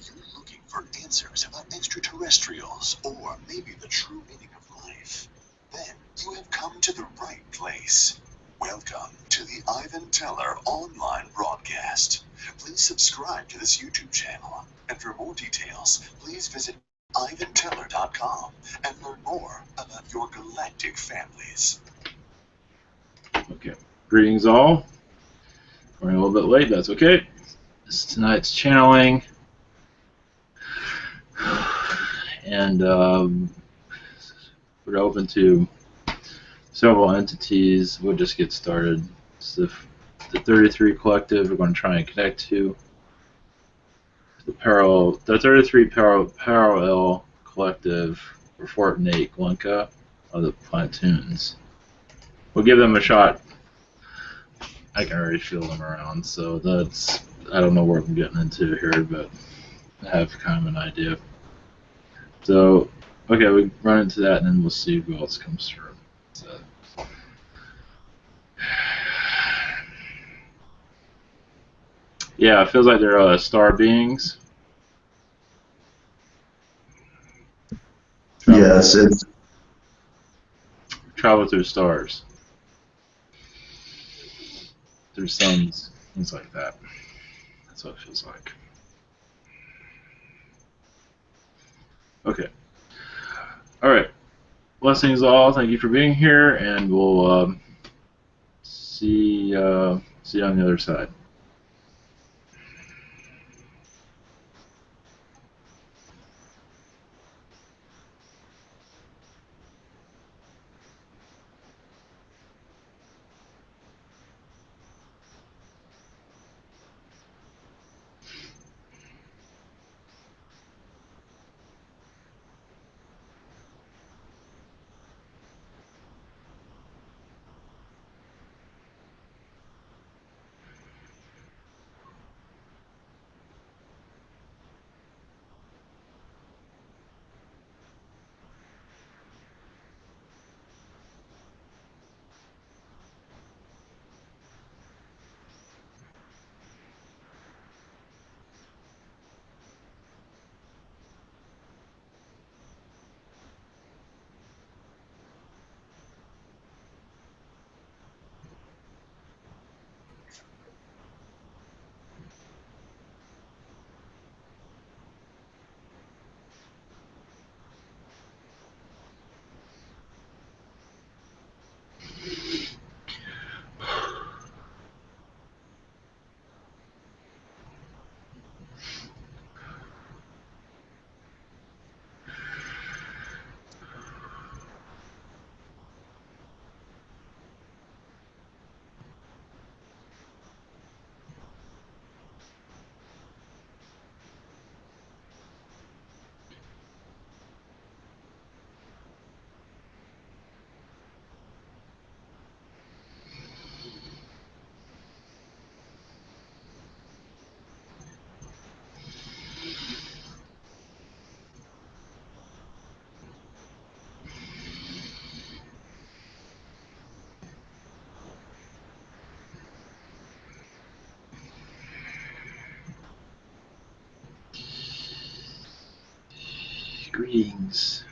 you looking for answers about extraterrestrials or maybe the true meaning of life? Then you have come to the right place. Welcome to the Ivan Teller online broadcast. Please subscribe to this YouTube channel. And for more details, please visit ivanteller.com and learn more about your galactic families. Okay. Greetings all. Running a little bit late, that's okay. This is tonight's channeling. And we're open to several entities. We'll just get started. It's the 33 collective we're going to try and connect to. The 33 parallel collective for Fort Nate Glenka of the Platoons. We'll give them a shot. I can already feel them around, so that's, I don't know what I'm getting into here, but I have kind of an idea. So, okay, we run into that, and then we'll see who else comes through. So, yeah, it feels like they're star beings. Yes, it's travel through stars, through suns, things like that. That's what it feels like. Okay. All right. Blessings all. Thank you for being here, and we'll see you on the other side. Greetings.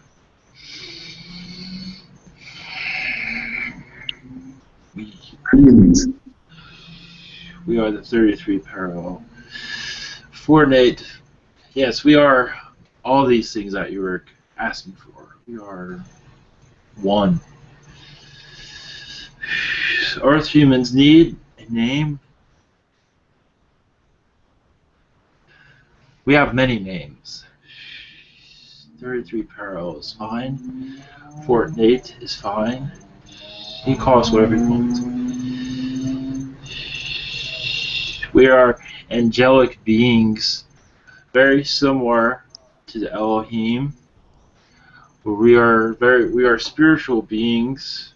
We are the 33 parallel. Fort Nate. Yes, we are all these things that you were asking for. We are one. Earth humans need a name. We have many names. 33 parallel is fine. Fort Nate is fine. He calls whatever he wants. We are angelic beings, very similar to the Elohim. But we are spiritual beings,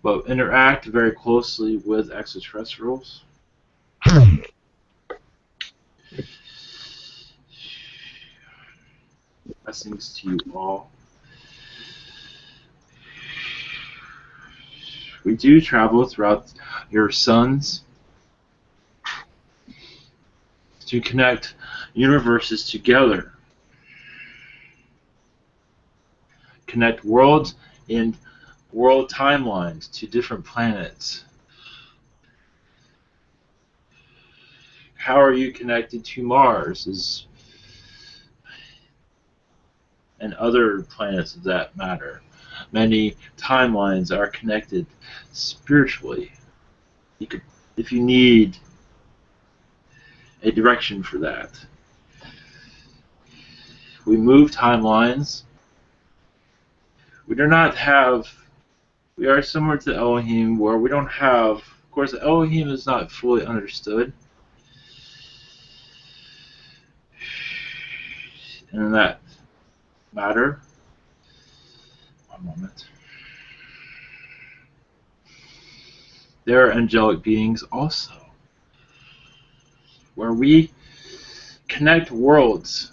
but interact very closely with extraterrestrials. Blessings to you all. We do travel throughout your suns. to connect universes together, connect worlds and world timelines to different planets. How are you connected to Mars and other planets of that matter? Many timelines are connected spiritually. You could, if you need a direction for that. We move timelines. We do not have, we are similar to Elohim where we don't have, of course Elohim is not fully understood. And in that matter, one moment, there are angelic beings also, where we connect worlds.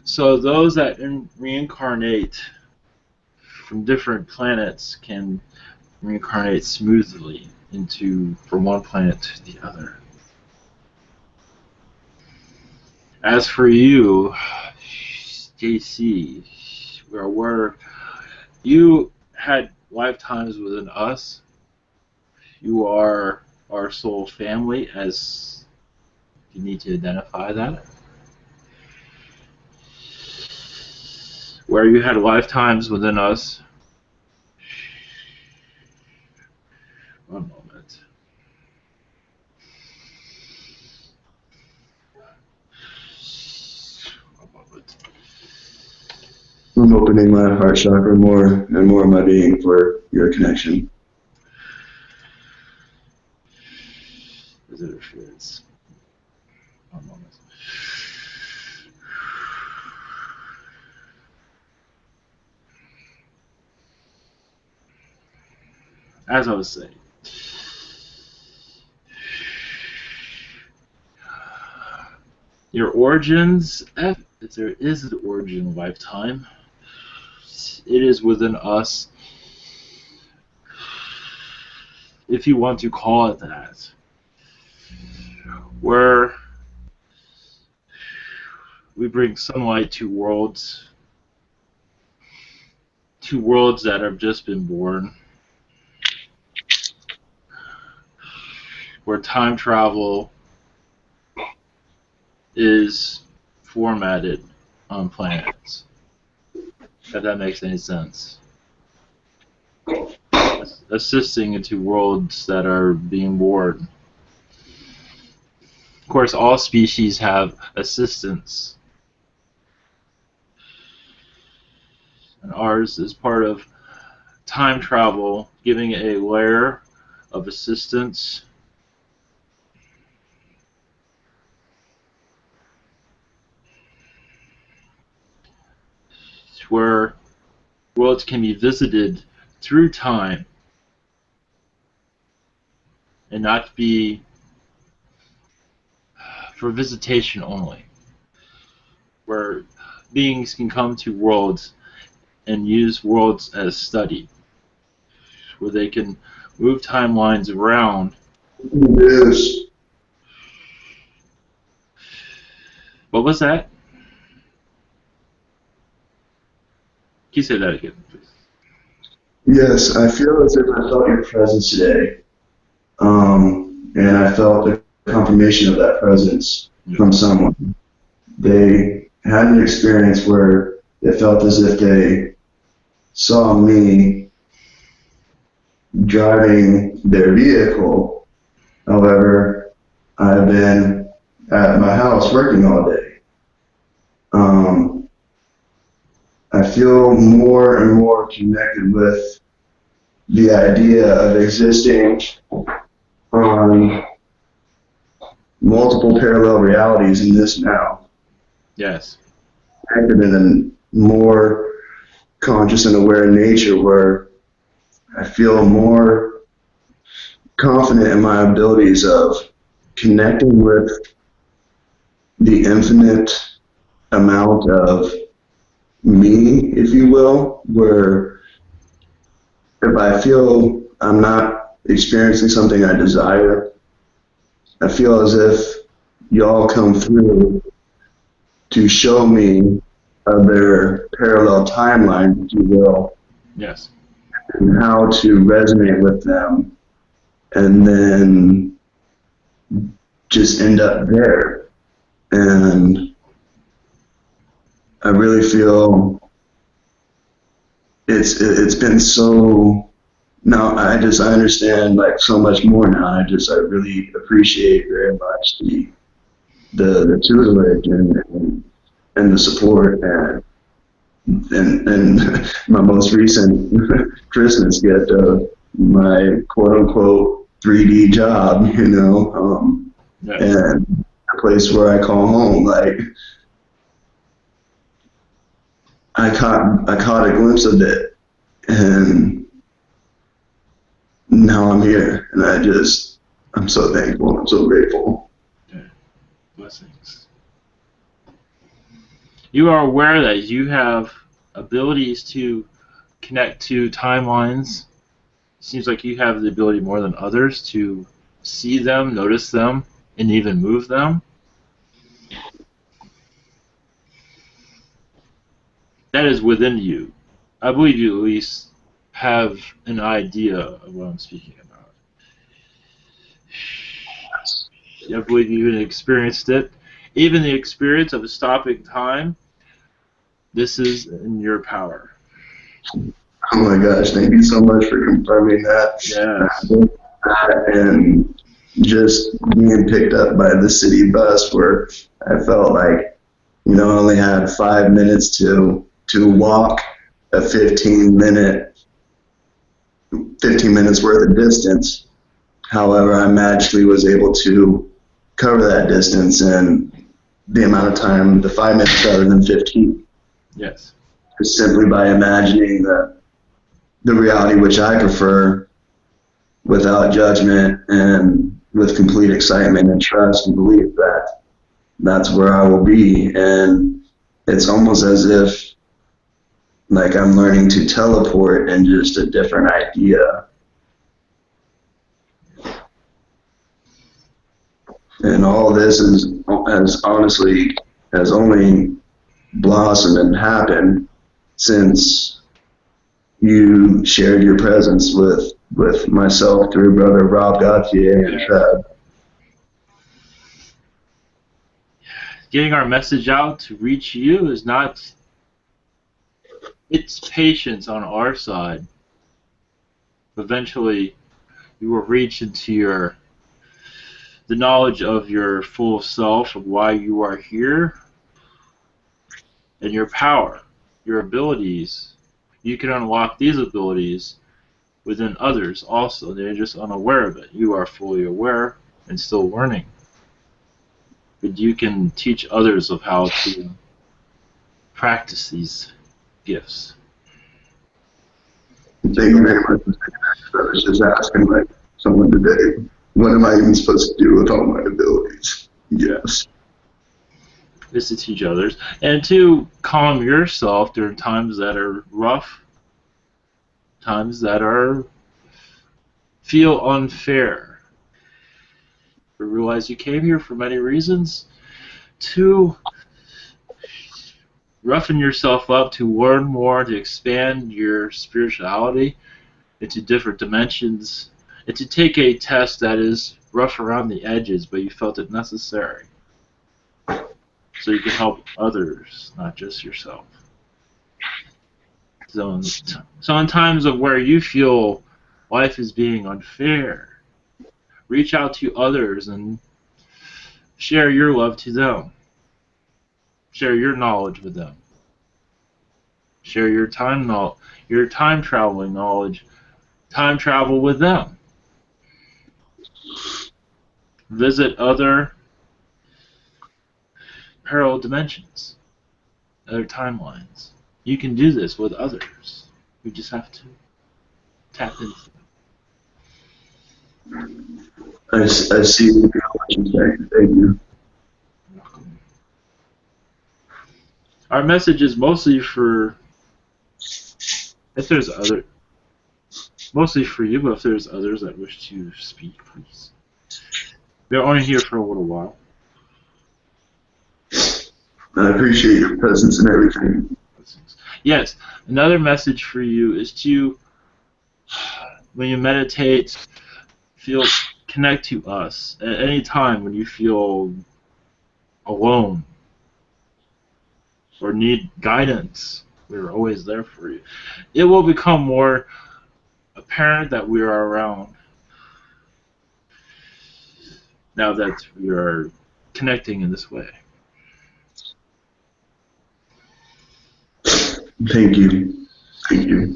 So those that reincarnate from different planets can reincarnate smoothly from one planet to the other. As for you, JC, where you had lifetimes within us, you are our soul family, as you need to identify that. Where you had lifetimes within us. One moment. I'm opening my heart chakra more and more of my being for your connection. Is it interference? One moment. As I was saying, your origins, if there is an origin of lifetime, it is within us, if you want to call it that, where we bring sunlight to worlds that have just been born, where time travel is formatted on planets, if that makes any sense. Assisting into worlds that are being born. Of course, all species have assistants. And ours is part of time travel, giving a layer of assistance where worlds can be visited through time and not be for visitation only, where beings can come to worlds and use worlds as study, where they can move timelines around. Yes. What was that? Can you say that again, please? Yes, I feel as if I felt your presence today. And I felt the confirmation of that presence from someone. They had an experience where it felt as if they saw me driving their vehicle. However, I've been at my house working all day. I feel more and more connected with the idea of existing on multiple parallel realities in this now. Yes. Active in a more conscious and aware nature where I feel more confident in my abilities of connecting with the infinite amount of me, if you will, where if I feel I'm not experiencing something I desire, I feel as if y'all come through to show me other parallel timelines, if you will, Yes. and how to resonate with them, and then just end up there. And I really feel it's been so. Now I understand like so much more now. I really appreciate very much the tutelage and the support and my most recent Christmas gift of my quote unquote 3D job, Yes. and a place where I call home. Like I caught a glimpse of it, and now I'm here, and I'm so thankful. I'm so grateful. Okay. Blessings. You are aware that you have abilities to connect to timelines. Seems like you have the ability more than others to see them, notice them, and even move them. That is within you. I believe you at least have an idea of what I'm speaking about. I believe you even experienced it. Even the experience of stopping time, this is in your power. Oh my gosh, thank you so much for confirming that. Yes. And just being picked up by the city bus where I felt like, I only had 5 minutes to walk a 15 minutes worth of distance. However, I magically was able to cover that distance in the amount of time, the 5 minutes rather than 15. Yes. Just simply by imagining the reality which I prefer without judgment and with complete excitement and trust and belief that that's where I will be. And it's almost as if like I'm learning to teleport in just a different idea. And all of this has only blossomed and happened since you shared your presence with myself through Brother Rob Gauthier and Trev. Getting our message out to reach you is not, it's patience on our side. Eventually, you will reach into the knowledge of your full self, of why you are here, and your power, your abilities. You can unlock these abilities within others also. They're just unaware of it. You are fully aware and still learning. But you can teach others of how to practice these gifts. Thank you very much. I was just asking like someone today, what am I even supposed to do with all my abilities? Yes. Is to teach others and to calm yourself during times that are rough, times that feel unfair. But realize you came here for many reasons, to roughen yourself up, to learn more, to expand your spirituality into different dimensions, and to take a test that is rough around the edges, but you felt it necessary. So you can help others, not just yourself. So in times of where you feel life is being unfair, reach out to others and share your love to them. Share your knowledge with them. Share your time traveling knowledge. Time travel with them. Visit other parallel dimensions, other timelines. You can do this with others. You just have to tap into them. I see what you're saying. Thank you. Our message is mostly for, if there's other, mostly for you, but if there's others that wish to speak, please. We're only here for a little while. I appreciate your presence and everything. Yes, another message for you is to, when you meditate, connect to us at any time when you feel alone or need guidance. We're always there for you. It will become more apparent that we are around now that we are connecting in this way. Thank you. Thank you.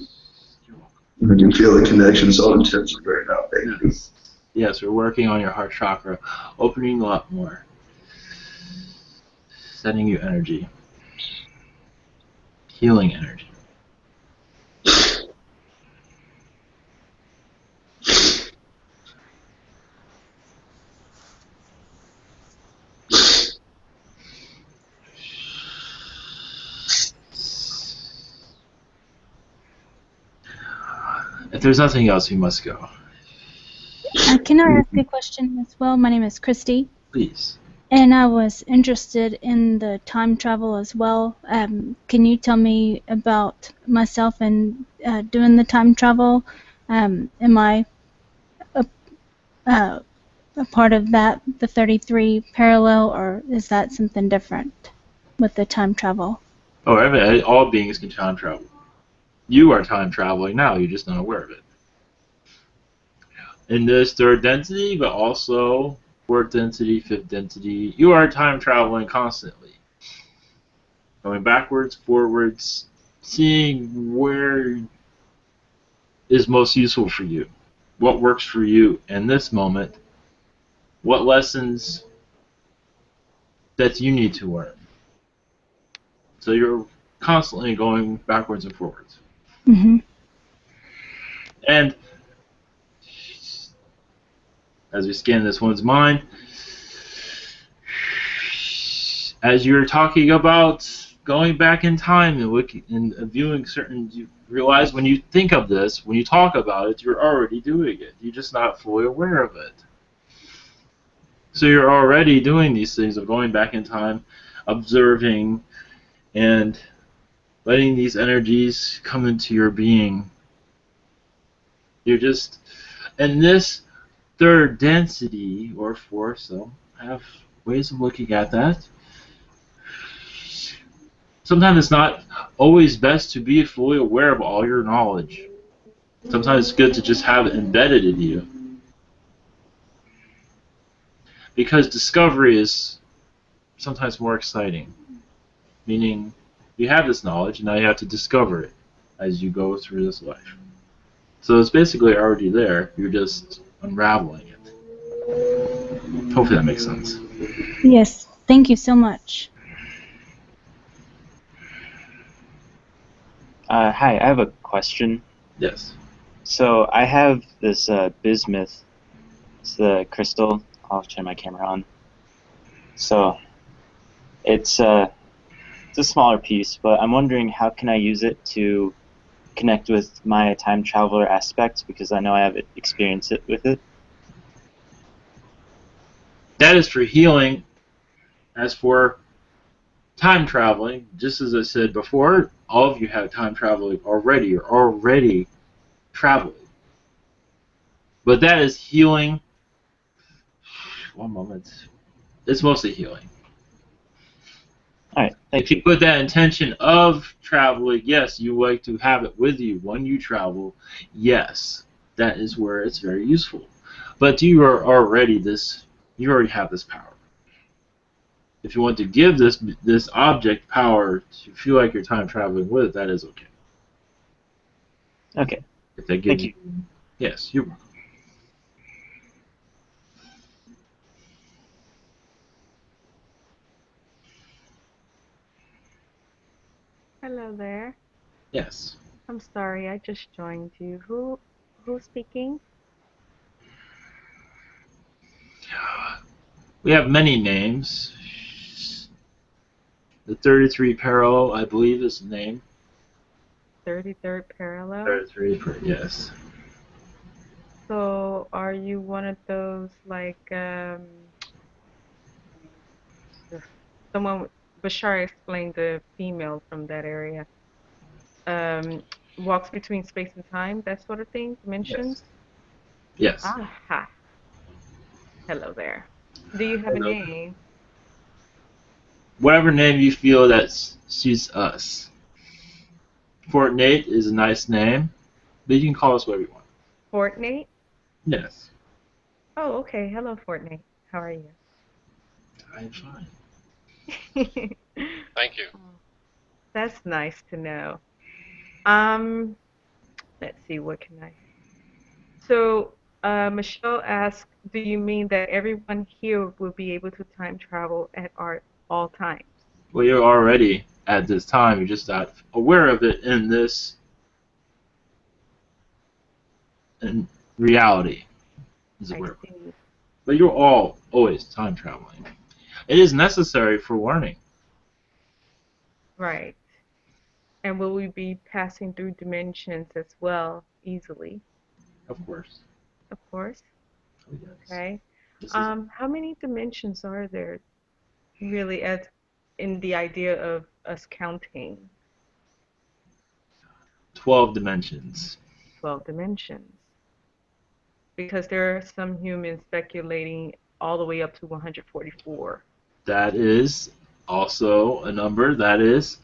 I can feel the connection, so I'm tips right now. Thank you. Yes, we're working on your heart chakra, opening you up more, sending you energy, healing energy. If there's nothing else, we must go. Can I ask a question as well? My name is Christy. Please. And I was interested in the time travel as well. Can you tell me about myself and doing the time travel? Am I a part of that, the 33 parallel, or is that something different with the time travel? Oh, all beings can time travel. You are time traveling now, you're just not aware of it. In this third density, but also fourth density, fifth density, you are time traveling constantly. Going backwards, forwards, seeing where is most useful for you, what works for you in this moment, what lessons that you need to learn. So you're constantly going backwards and forwards. Mm-hmm. And as we scan this one's mind, as you're talking about going back in time and looking and viewing certain, you realize when you think of this, when you talk about it, you're already doing it. You're just not fully aware of it. So you're already doing these things of going back in time, observing, and letting these energies come into your being. You're just, in this third density, or fourth, so I have ways of looking at that. Sometimes it's not always best to be fully aware of all your knowledge. Sometimes it's good to just have it embedded in you. Because discovery is sometimes more exciting. Meaning, you have this knowledge, and now you have to discover it as you go through this life. So it's basically already there, you're just unraveling it. Hopefully that makes sense. Yes, thank you so much. Hi, I have a question. Yes. So I have this bismuth. It's the crystal. I'll turn my camera on. So it's a smaller piece, but I'm wondering how can I use it to connect with my time traveler aspects, because I know I have experience with it. That is for healing. As for time traveling, just as I said before, all of you have time traveling already. You're already traveling. But that is healing. One moment. It's mostly healing. Alright, If you put that intention of traveling, yes, you like to have it with you when you travel, yes, that is where it's very useful. But you already have this power. If you want to give this object power to feel like you're time traveling with it, that is okay. Okay. If that gives Thank you. Yes, you're welcome. Hello there. Yes. I'm sorry, I just joined you. Who's speaking? We have many names. The 33 parallel, I believe, is the name. 33rd parallel. 33, yes. So, are you one of those like someone Bashar explained the female from that area. Um, walks between space and time, that sort of thing, dimensions. Yes. Aha. Hello there. Do you have a Hello. name? Whatever name you feel that suits us. Fort Nate is a nice name, but you can call us whatever you want. Fortnite? Yes. Oh, okay. Hello, Fortnite. How are you? I'm fine. Thank you. That's nice to know. Let's see, what can I? So, Michelle asked, do you mean that everyone here will be able to time travel at all times? Well, you're already at this time. You're just not aware of it in this in reality. Is I aware. see. But you're all always time traveling. It is necessary for learning. Right. And will we be passing through dimensions as well easily? Of course. Of course. Oh, yes. Okay. This is How many dimensions are there really as in the idea of us counting 12 dimensions. 12 dimensions? Because there are some humans speculating all the way up to 144. That is also a number. That is,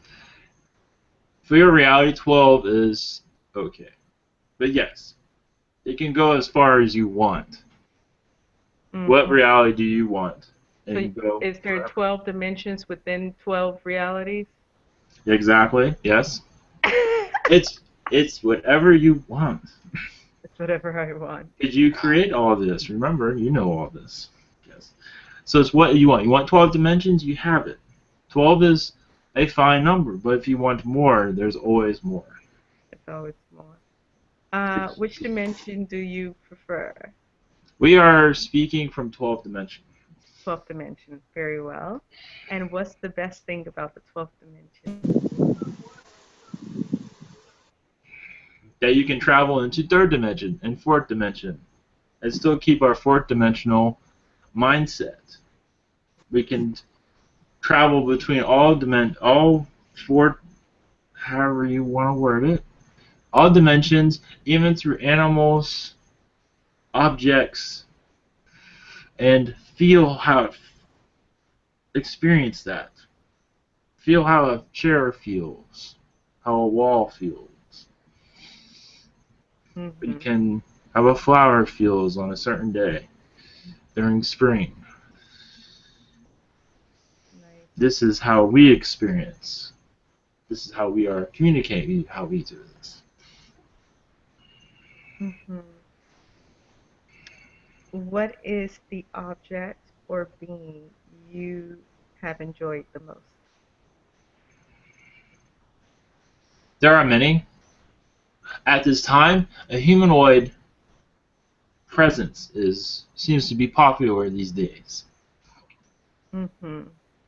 for your reality, 12 is okay. But yes, it can go as far as you want. What Mhm. reality do you want? So And go is there forever. 12 dimensions within 12 realities? Exactly. Yes. It's whatever you want. It's whatever I want. Did you create all this? Remember, you know all this. Yes. So it's what you want. You want 12 dimensions, you have it. 12 is a fine number, but if you want more, there's always more. It's always more. Which dimension do you prefer? We are speaking from 12th dimension. 12th dimension. Very well. And what's the best thing about the 12th dimension? That you can travel into 3rd dimension and 4th dimension and still keep our 4th dimensional mindset. We can travel between all 4, however you want to word it, all dimensions, even through animals, objects, and feel how experience that. Feel how a chair feels, how a wall feels. You Mm-hmm. can how a flower feels on a certain day during spring. Nice. This is how we experience. This is how we are communicating, how we do this. Mm-hmm. What is the object or being you have enjoyed the most? There are many. At this time, a humanoid presence seems to be popular these days. Mm-hmm.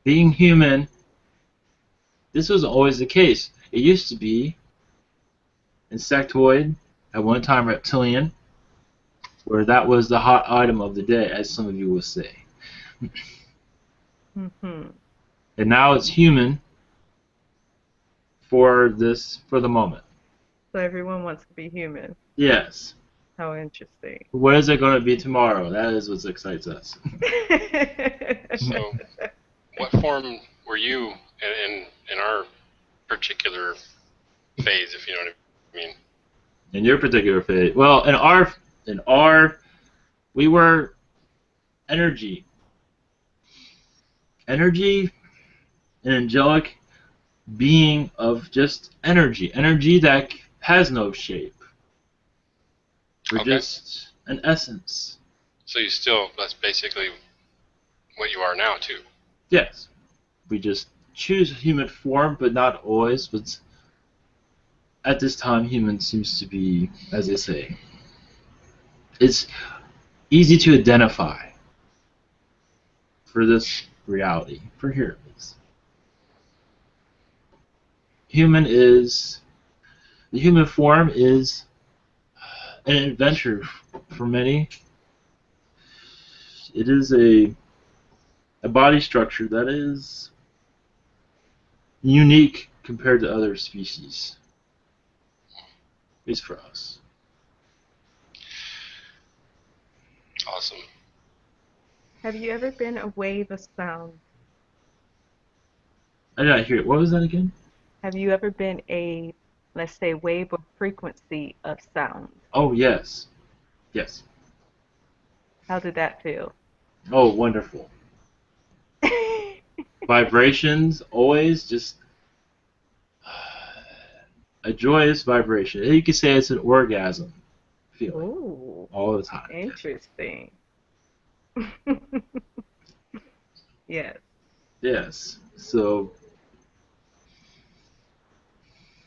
Being human, this was always the case. It used to be insectoid, at one time reptilian, where that was the hot item of the day, as some of you will say. Mm-hmm. And now it's human for the moment. So everyone wants to be human. Yes. How interesting. What is it going to be tomorrow? That is what excites us. So, what form were you in our particular phase, if you know what I mean? In your particular phase, well, in our, we were energy, an angelic being of just energy that has no shape. We're Okay. just an essence. So that's basically what you are now, too. Yes, we just choose human form, but not always. But at this time, human seems to be, as they say, it's easy to identify for this reality, for here at least. The human form is an adventure for many. It is a body structure that is unique compared to other species. At least for us. Awesome. Have you ever been a wave of sound? I did not hear it. What was that again? Have you ever been a, let's say, wave or frequency of sound? Oh, yes. Yes. How did that feel? Oh, wonderful. Vibrations, always just a joyous vibration. You could say it's an orgasm feeling Ooh, all the time. interesting. Yes. Yes. So,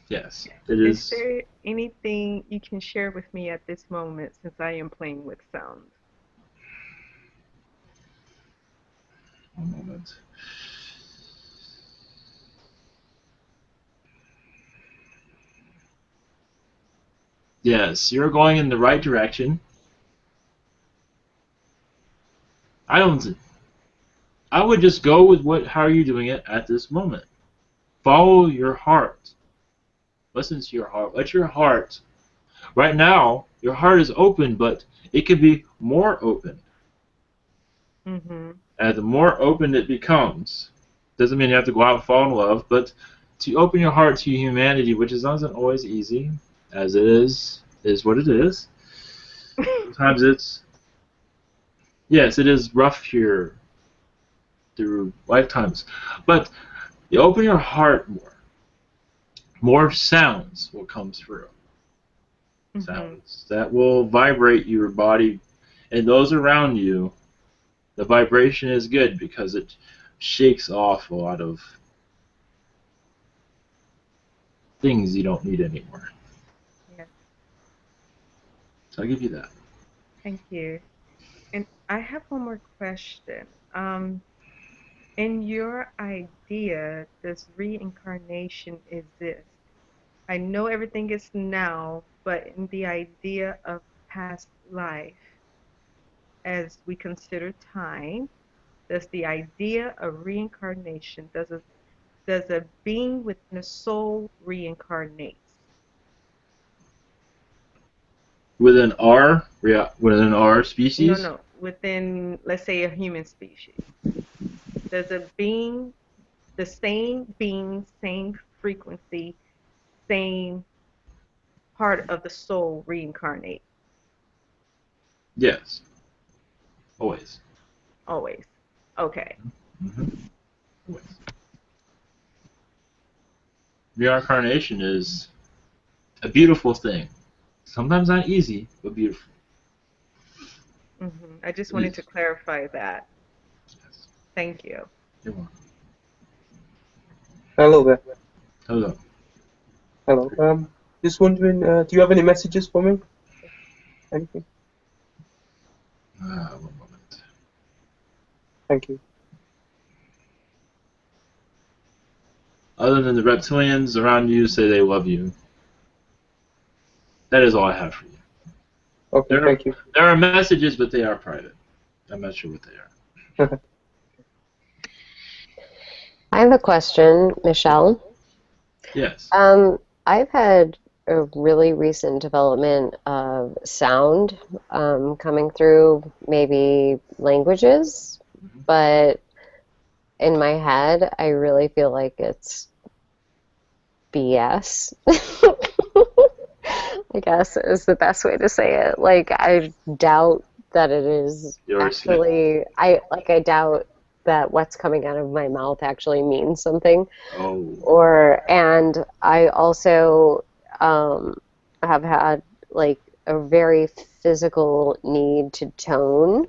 yes, it Is is. there anything you can share with me at this moment since I am playing with sound? One moment. Yes, you're going in the right direction. I would just go with how are you doing it at this moment. Follow your heart. Listen to your heart. Let your heart. Right now, your heart is open, but it could be more open. Mm-hmm. And the more open it becomes, doesn't mean you have to go out and fall in love, but to open your heart to humanity, which is not always easy, as it is what it is. Sometimes it's, yes, it is rough here through lifetimes, but you open your heart more sounds will come through. Mm-hmm. Sounds that will vibrate your body and those around you. The vibration is good because it shakes off a lot of things you don't need anymore. Yes. So I'll give you that. Thank you. And I have one more question. In your idea, does reincarnation exist? I know everything is now, but in the idea of past life, as we consider time, does the idea of reincarnation, does a being within a soul reincarnate? Within our No, species, no, within, let's say, a human species. Does a being, the same being, same frequency, same part of the soul reincarnate? yes, always. Always. Okay. Mm-hmm. Always. Reincarnation is a beautiful thing. Sometimes not easy, but beautiful. I just It wanted is. to clarify that. Yes. Thank you. You're welcome. Hello there. Hello. Hello. Just wondering, do you have any messages for me? Anything? One moment. Thank you. Other than the reptilians around you say they love you. That is all I have for you. Okay, thank you. There are messages, but they are private. I'm not sure what they are. I have a question, Michelle. Yes. I've had a really recent development of sound coming through, maybe languages, but in my head, I really feel like it's BS. I guess is the best way to say it. Like, I doubt that it is actually, I doubt that what's coming out of my mouth actually means something. Oh. And I also have had like a very physical need to tone,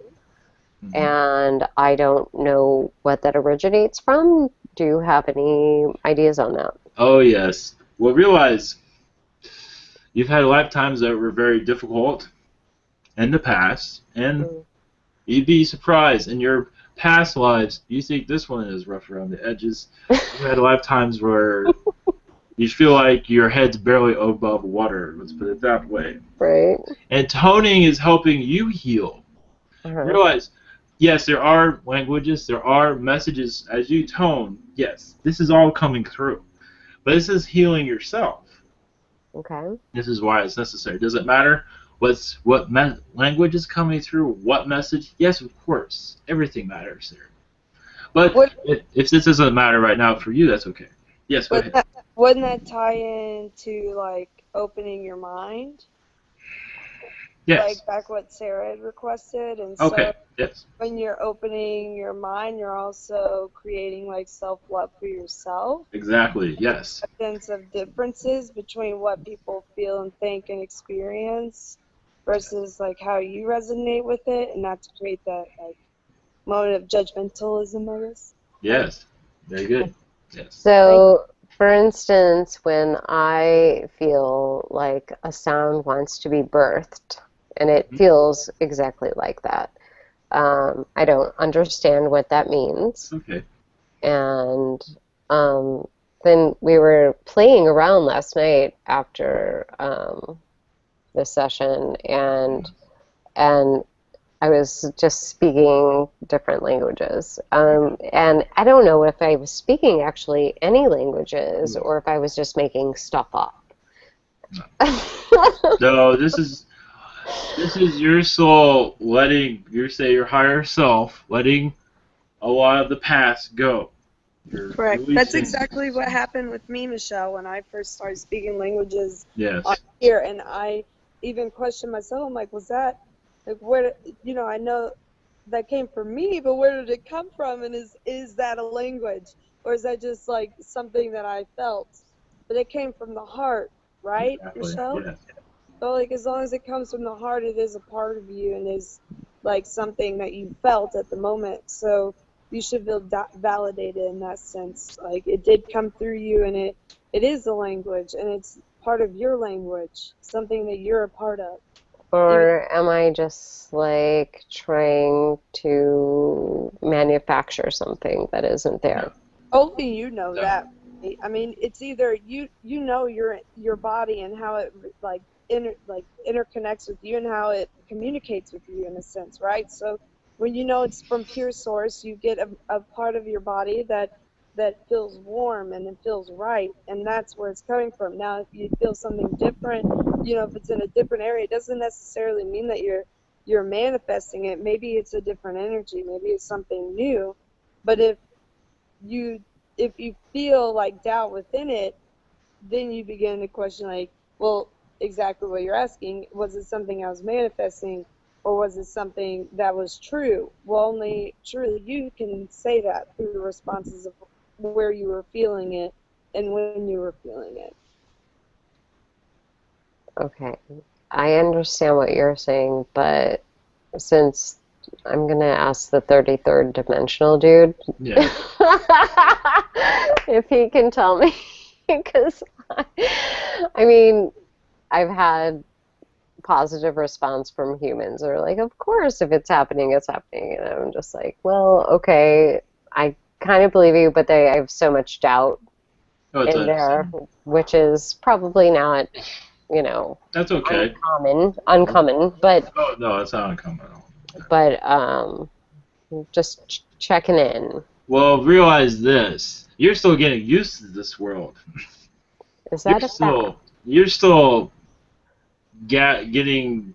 and I don't know what that originates from. Do you have any ideas on that? Oh, yes. Well, realize you've had lifetimes that were very difficult in the past, and you'd be surprised in your past lives. You think this one is rough around the edges. You've had lifetimes where you feel like your head's barely above water. Let's put it that way. Right. And toning is helping you heal. Realize yes, there are languages, there are messages as you tone. Yes, this is all coming through. But this is healing yourself. Okay. This is why it's necessary. Does it matter what language is coming through? What message? Yes, of course. Everything matters there. But if this doesn't matter right now for you, that's okay. Yes, go ahead. Wouldn't that tie into like opening your mind? Yes. Like back what Sarah had requested, and Okay. so Yes. when you're opening your mind, you're also creating like self-love for yourself. Exactly. Yes. A sense of differences between what people feel and think and experience versus like how you resonate with it, and not to create that like moment of judgmentalism, I guess. Yes. Very good. Yes. So, for instance, when I feel like a sound wants to be birthed, and it feels exactly like that, I don't understand what that means. Okay. And then we were playing around last night after the session, and I was just speaking different languages. And I don't know if I was speaking actually any languages or if I was just making stuff up. No, this is your soul letting your higher self letting a lot of the past go. Correct. That's exactly what happened with me, Michelle, when I first started speaking languages on here, and I even questioned myself. I'm like, was that like where? I know that came from me, but where did it come from? And is that a language, or is that just like something that I felt? But it came from the heart, right, Michelle? Yes. So like as long as it comes from the heart, it is a part of you and is like something that you felt at the moment. So you should feel validated in that sense. Like it did come through you, and it is a language, and it's part of your language, something that you're a part of. Or am I just like trying to manufacture something that isn't there? Only you know that. I mean, it's either you know your body and how it like interconnects with you and how it communicates with you in a sense, right? So when you know it's from pure source, you get a part of your body that feels warm and it feels right, and that's where it's coming from. Now, if you feel something different, if it's in a different area, it doesn't necessarily mean that you're manifesting it. Maybe it's a different energy, maybe it's something new. But if you feel like doubt within it, then you begin to question like, well, exactly what you're asking, was it something I was manifesting, or was it something that was true? Well, only truly you can say that through the responses of where you were feeling it and when you were feeling it. Okay, I understand what you're saying, but since I'm gonna ask the 33rd dimensional dude if he can tell me, because I mean, I've had positive response from humans. They're like, of course, if it's happening, it's happening. And I'm just like, well, okay, I kind of believe you, but I have so much doubt in there, which is probably not, that's okay. Uncommon, but oh no, it's not uncommon at all. But just checking in. Well, realize this: you're still getting used to this world. Is that you're still getting?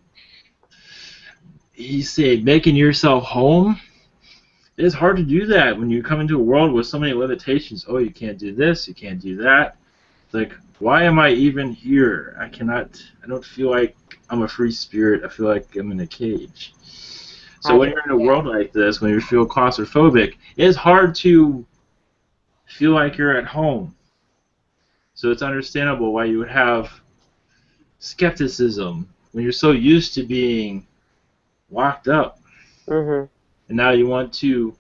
You say making yourself home. It's hard to do that when you come into a world with so many limitations. Oh, you can't do this, you can't do that. It's like, why am I even here? I don't feel like I'm a free spirit. I feel like I'm in a cage. So when you're in a world like this, when you feel claustrophobic, it's hard to feel like you're at home. So it's understandable why you would have skepticism when you're so used to being locked up. Mm-hmm. And now you want to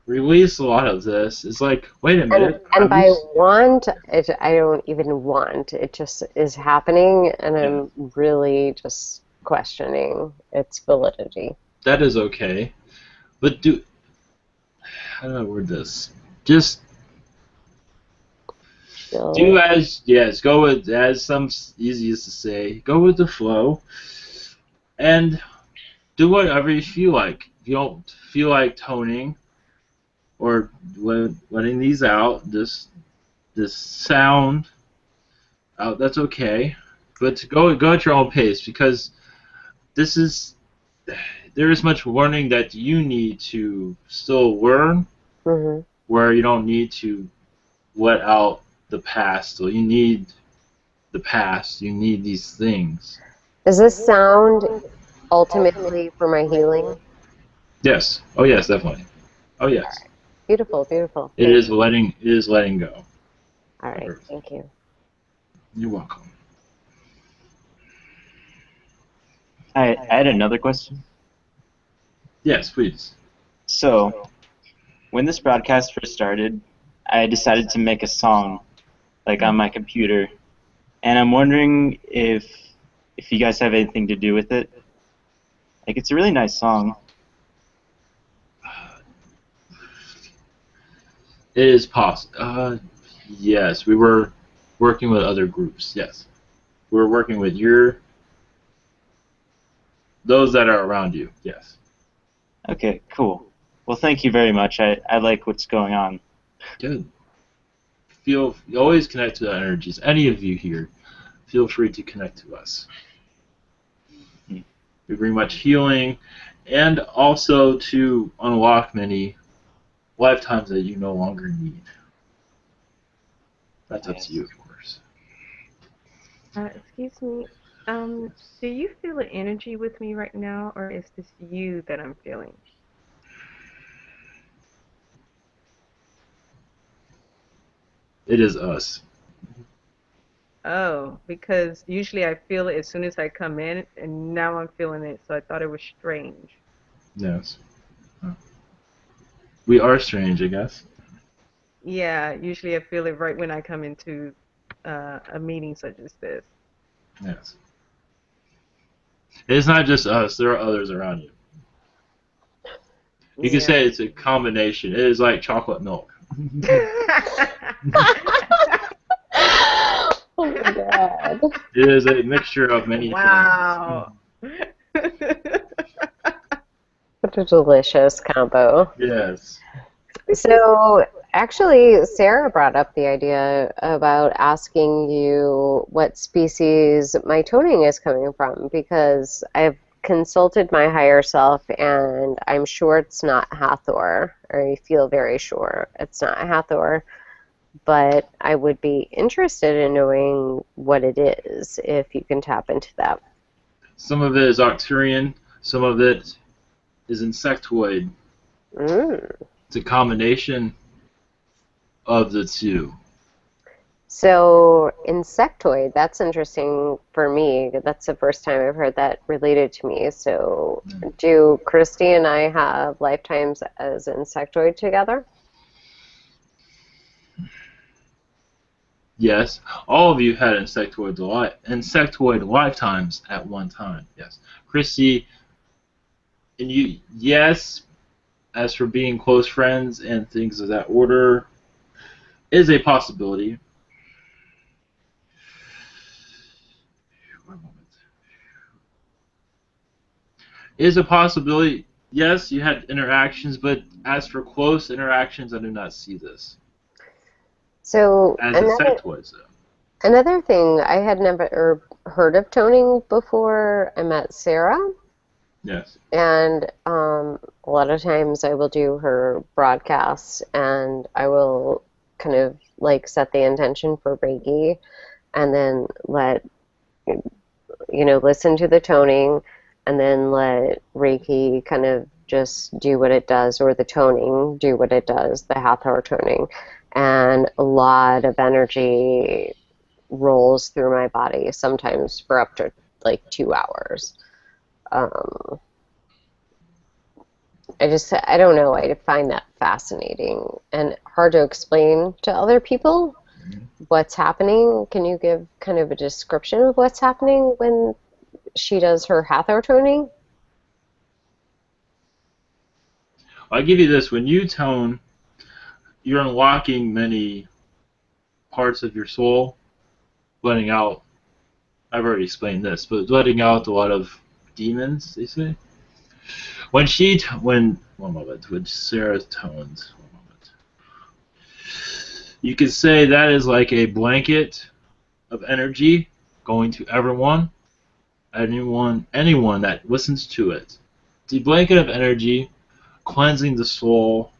release a lot of this. It's like, wait a minute. And by want, I don't even want. It just is happening, and I'm really just questioning its validity. That is okay. But how do I word this? Just do go with, as some easiest to say, go with the flow, and do whatever you feel like. you don't feel like toning or letting these out, this sound out, that's okay. But to go at your own pace, because this is there is much learning that you need to still learn, Mhm. where you don't need to let out the past. So you need the past. You need these things. Is this sound ultimately for my healing? Yes. Oh yes, definitely. Oh yes. Beautiful, beautiful. It Thank is you. letting go. All Of right, everything. thank you. You're welcome. I had another question. Yes, please. So, when this broadcast first started, I decided to make a song, like on my computer, and I'm wondering if you guys have anything to do with it. Like, it's a really nice song. It is possible. Yes, we were working with other groups. Yes, we were working with those that are around you. Yes. Okay, cool. Well, thank you very much. I like what's going on. Good. You always connect to the energies. Any of you here, feel free to connect to us. Hmm. We bring much healing, and also to unlock many lifetimes that you no longer need. That's up to you, of course. Excuse me. Do you feel an energy with me right now, or is this you that I'm feeling? It is us. Oh, because usually I feel it as soon as I come in, and now I'm feeling it, so I thought it was strange. Yes. We are strange, I guess. Yeah, usually I feel it right when I come into a meeting such as this. Yes. It's not just us. There are others around you. You can Yeah. say it's a combination. It is like chocolate milk. Oh my God. It is a mixture of many Wow. What a delicious combo. things. Yes. So, actually, Sarah brought up the idea about asking you what species my toning is coming from because I've consulted my higher self and I'm sure it's not Hathor, or I feel very sure it's not Hathor, but I would be interested in knowing what it is if you can tap into that. Some of it is Arcturian. Some of it is insectoid. Mm. It's a combination of the two. So, insectoid, that's interesting for me. That's the first time I've heard that related to me. So, do Christy and I have lifetimes as insectoid together? Yes, all of you had insectoid lifetimes at one time. Yes, Christy and you. Yes, as for being close friends and things of that order, is a possibility. One moment. Is a possibility. Yes, you had interactions, but as for close interactions, I do not see this So, as insectoids, though. another thing, I had never heard of toning before I met Sarah. Yes. And a lot of times I will do her broadcasts and I will kind of like set the intention for Reiki and then listen to the toning and then let Reiki kind of just do what it does, or the toning do what it does, the Hathor toning. And a lot of energy rolls through my body, sometimes for up to like 2 hours. Um, I don't know, I find that fascinating and hard to explain to other people what's happening. Can you give kind of a description of what's happening when she does her Hathor toning? I'll give you this. When you tone, you're unlocking many parts of your soul, letting out. I've already explained this, but letting out a lot of demons, they say. when one moment, when Sarah tones, one moment, you could say that is like a blanket of energy going to anyone that listens to it. It's a blanket of energy cleansing the soul,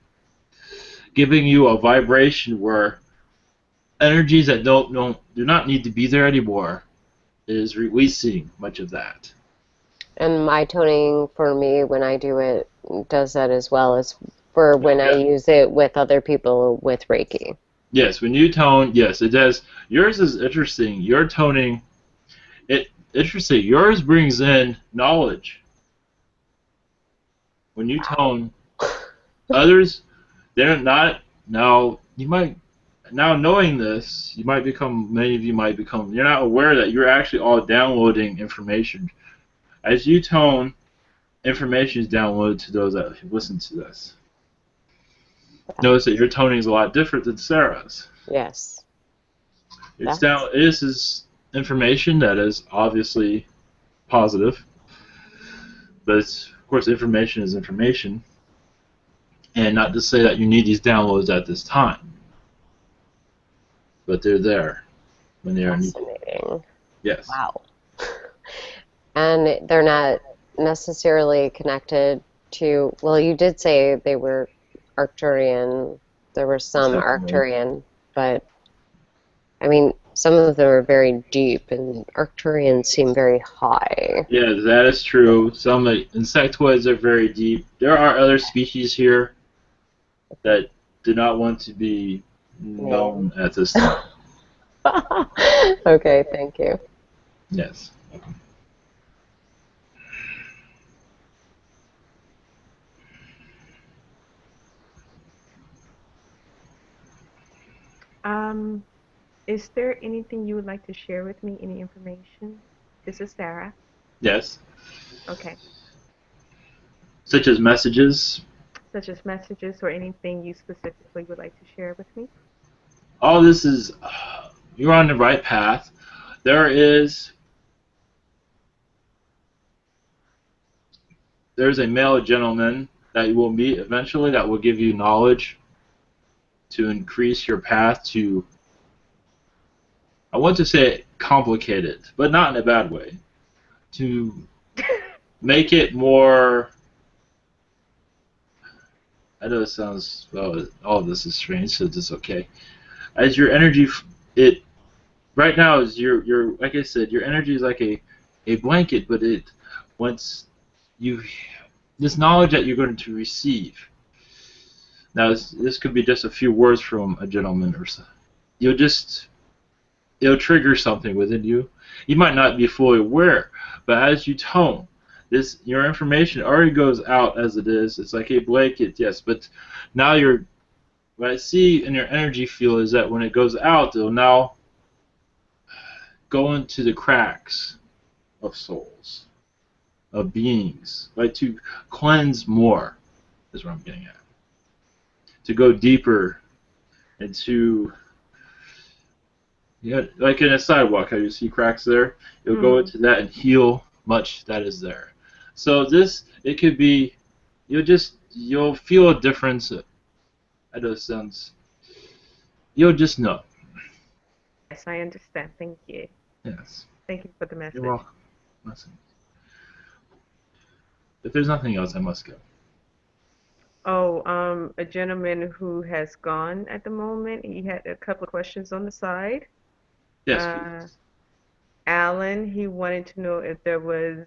giving you a vibration where energies that do not need to be there anymore is releasing much of that. And my toning for me when I do it does that as well as for when I use it with other people with Reiki. Yes, when you tone, yes, it does. Yours is interesting. Your toning, interesting. Yours brings in knowledge. When you tone, others, they're not. Now knowing this, many of you might become. You're not aware that you're actually all downloading information. As you tone, information is downloaded to those that listen to this. Notice that your toning is a lot different than Sarah's. Yes. This is information that is obviously positive, but of course information is information, and not to say that you need these downloads at this time, but they're there when they are needed. Fascinating. Yes. Wow. And they're not necessarily connected to, well, you did say they were Arcturian. There were some Arcturian, but I mean, some of them are very deep, and Arcturians seem very high. Yeah, that is true. Some insectoids are very deep. There are other species here that do not want to be known at this time. Okay, thank you. Yes. Is there anything you would like to share with me? Any information? This is Sarah. Yes. Okay. Such as messages. Such as messages or anything you specifically would like to share with me? All this is, you're on the right path. There's a male gentleman that you will meet eventually that will give you knowledge to increase your path to, I want to say complicated, but not in a bad way, to make it more, I know it sounds, well, all of this is strange, so it's okay. As your energy, right now is your like I said, your energy is like a blanket, but once this knowledge that you're going to receive. Now this could be just a few words from a gentleman or so. It'll trigger something within you. You might not be fully aware, but as you tone, your information already goes out as it is. It's like a blanket, yes, but now what I see in your energy field is that when it goes out, it'll now go into the cracks of souls, of beings, like to cleanse more, is what I'm getting at. To go deeper into, like in a sidewalk, how you see cracks there, you'll go into that and heal much that is there. So it could be, you'll feel a difference. I know it sounds, you'll just know. Yes, I understand. Thank you. Yes. Thank you for the message. You're welcome. Listen. If there's nothing else, I must go. Oh, a gentleman who has gone at the moment. He had a couple of questions on the side. Yes, please. Alan, he wanted to know if there was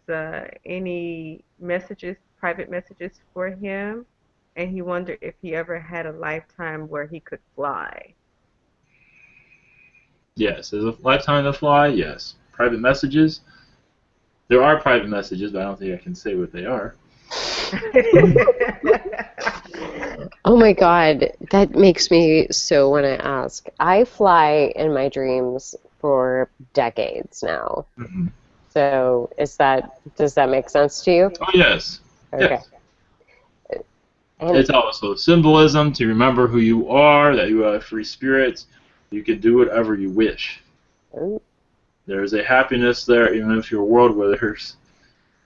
any messages, private messages for him, and he wondered if he ever had a lifetime where he could fly. Yes, there's a lifetime to fly, yes. Private messages. There are private messages, but I don't think I can say what they are. Oh my God, that makes me so want to ask. I fly in my dreams for decades now. Mm-hmm. So does that make sense to you? Oh, yes. Okay. Yes. It's also symbolism to remember who you are, that you are a free spirit. You can do whatever you wish. Ooh. There's a happiness there, even if your world where there's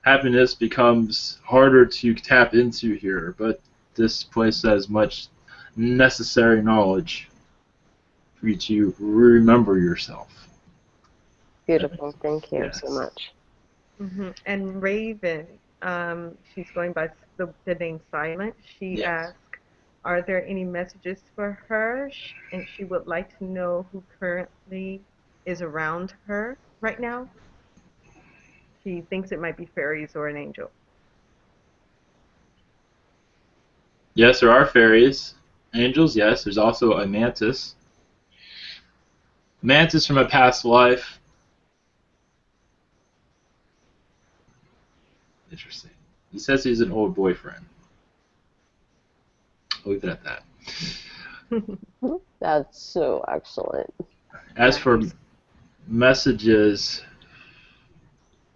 happiness becomes harder to tap into here, but this place has much necessary knowledge for you to remember yourself. Beautiful. Thank you Yes. so much. And Raven, she's going by the name Silent. She Yes. asked, are there any messages for her? And she would like to know who currently is around her right now. She thinks it might be fairies or an angel. Yes, there are fairies. Angels, yes. There's also a mantis. Mantis from a past life. Interesting. He says he's an old boyfriend. I'll leave it at that. That's so excellent. As for messages,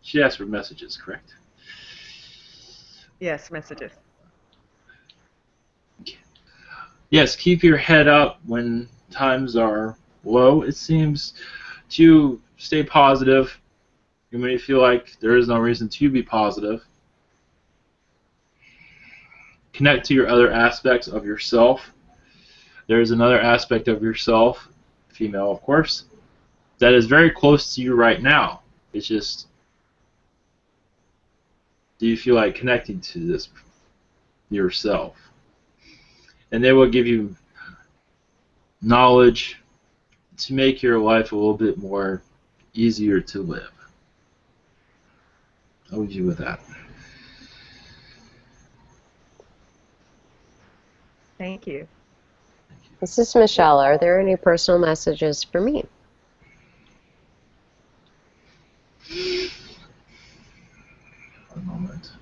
she asked for messages, correct? Yes, messages. Yes, keep your head up when times are low. It seems to stay positive. You may feel like there is no reason to be positive. Connect to your other aspects of yourself. There is another aspect of yourself, female of course, that is very close to you right now. It's just, do you feel like connecting to this yourself? And they will give you knowledge to make your life a little bit more easier to live. I'll leave you with that. Thank you. This is Michelle. Are there any personal messages for me? One moment.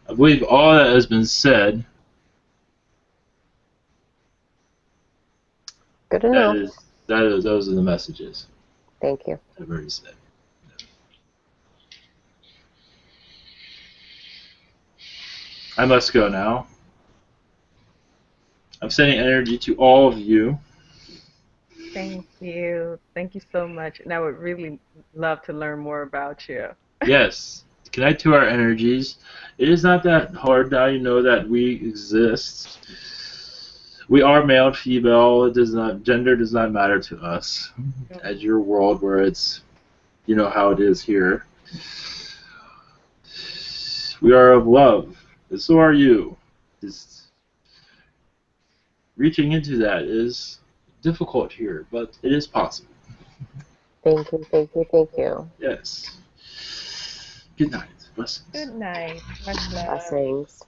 I believe all that has been said. Good enough. Those are the messages Thank you. I've already said. I must go now. I'm sending energy to all of you. Thank you. Thank you so much. And I would really love to learn more about you. Yes, connect to our energies. It is not that hard now. You know that we exist. We are male and female. It does not, gender does not matter to us. As your world, where it's, you know how it is here. We are of love, and so are you. Just reaching into that is difficult here, but it is possible. Thank you, thank you, thank you. Yes. Good night. Blessings. Good night. Much love. Blessings.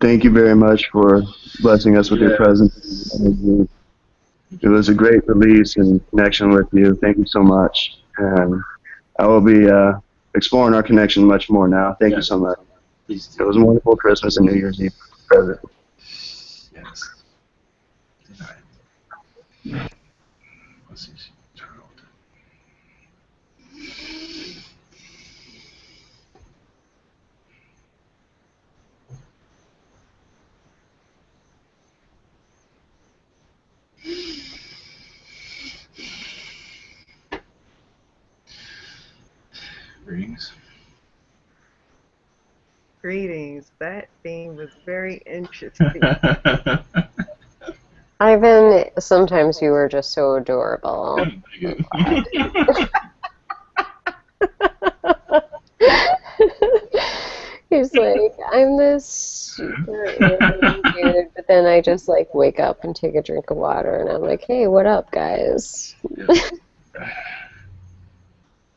Thank you very much for blessing us with your presence. It was a great release and connection with you. Thank you so much. And I will be exploring our connection much more now. Thank you so much. Please It was a wonderful Christmas and New Year's Eve present. Yes. Good night. Blessings. Greetings. Greetings. That theme was very interesting. Ivan, sometimes you are just so adorable. He's like, I'm this super alien dude, but then I just like wake up and take a drink of water, and I'm like, hey, what up, guys?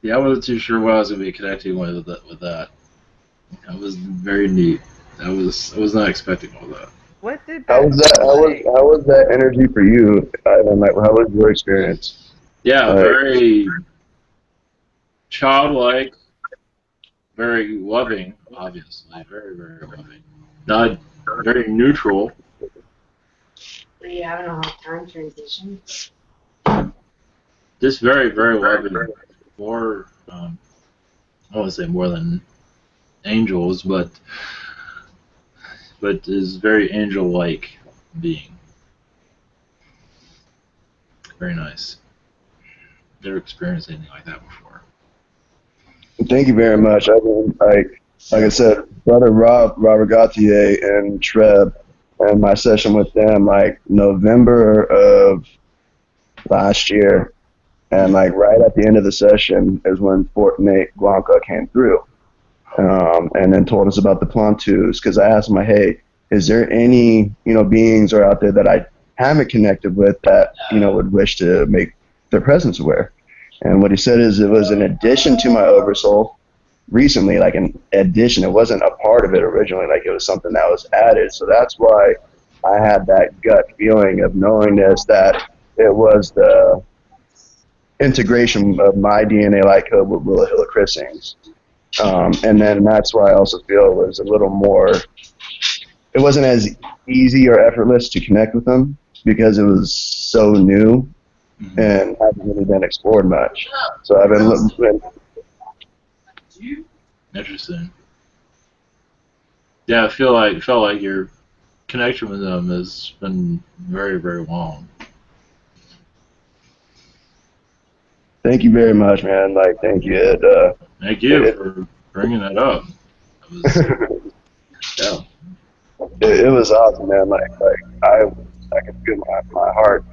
Yeah, I wasn't too sure what I was going to be connecting with that. That was very neat. I was not expecting all that. What did How that was that? How was that energy for you? Ivan? Like, how was your experience? Yeah, very childlike, very loving, obviously, very, very loving. Not very neutral. Were you having a hard time transition? Just very, very loving. More, I don't want to say more than angels, but but is very angel-like being. Very nice. Never experienced anything like that before. Thank you very much. I mean, like I said, brother Robert Gauthier and Treb, and my session with them, like November of last year, and like right at the end of the session is when Fort Nate Blanca came through, and then told us about the Plantus. Because I asked him, like, hey, is there any beings are out there that I haven't connected with that would wish to make their presence aware? And what he said is it was an addition to my oversoul recently, like an addition. It wasn't a part of it originally, like it was something that was added. So that's why I had that gut feeling of knowingness that it was the integration of my DNA light code with Willa Hilla Christings. And then that's why I also feel it was a little more, it wasn't as easy or effortless to connect with them because it was so new and hasn't really been explored much. So I've been looking. Interesting. Yeah, I felt like your connection with them has been very, very long. Thank you very much, man. Like, thank you. Thank you for bringing that up. Yeah. It was awesome, man. Like I could feel my heart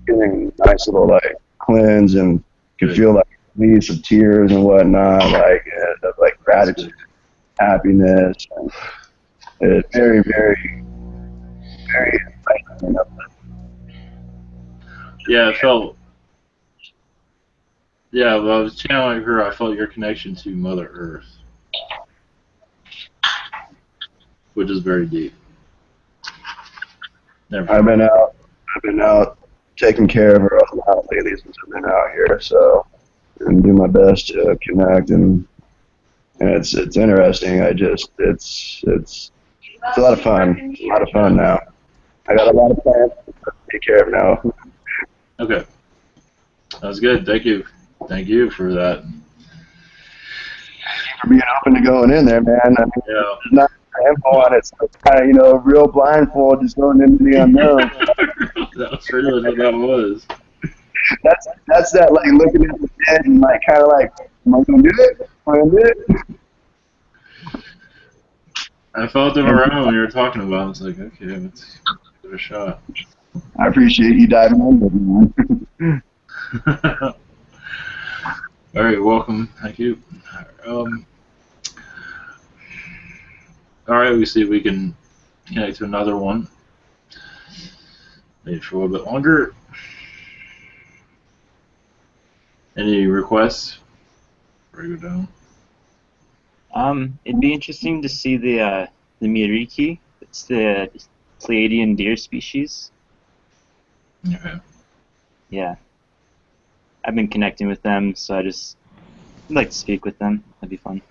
getting a nice little like cleanse, and could feel like release of tears and whatnot, like gratitude, happiness, and it's very, very, very enlightening. Yeah, I felt. Yeah, well, I was channeling her. I felt your connection to Mother Earth, which is very deep. I've been out taking care of her a lot lately since I've been out here, so and do my best to connect, and it's interesting. It's a lot of fun. A lot of fun now. I got a lot of plans to take care of now. Okay. That was good. Thank you. Thank you for that. Thank you for being open to going in there, man. I mean, Yeah. There's not info on it, so it's kind of, real blindfold, just going into the unknown. That was really what that was. That's that, like, looking at the dead and, like, kind of like, am I going to do it? Am I going to do it? I felt them around when you were talking about it. I was like, okay, let's give it a shot. I appreciate you diving in, man. All right, welcome. Thank you. All right, we see if we can connect to another one. Maybe for a little bit longer. Any requests before we go down? It'd be interesting to see the Miriki. It's the Pleiadian deer species. Okay. Yeah. I've been connecting with them, so I'd like to speak with them. That'd be fun.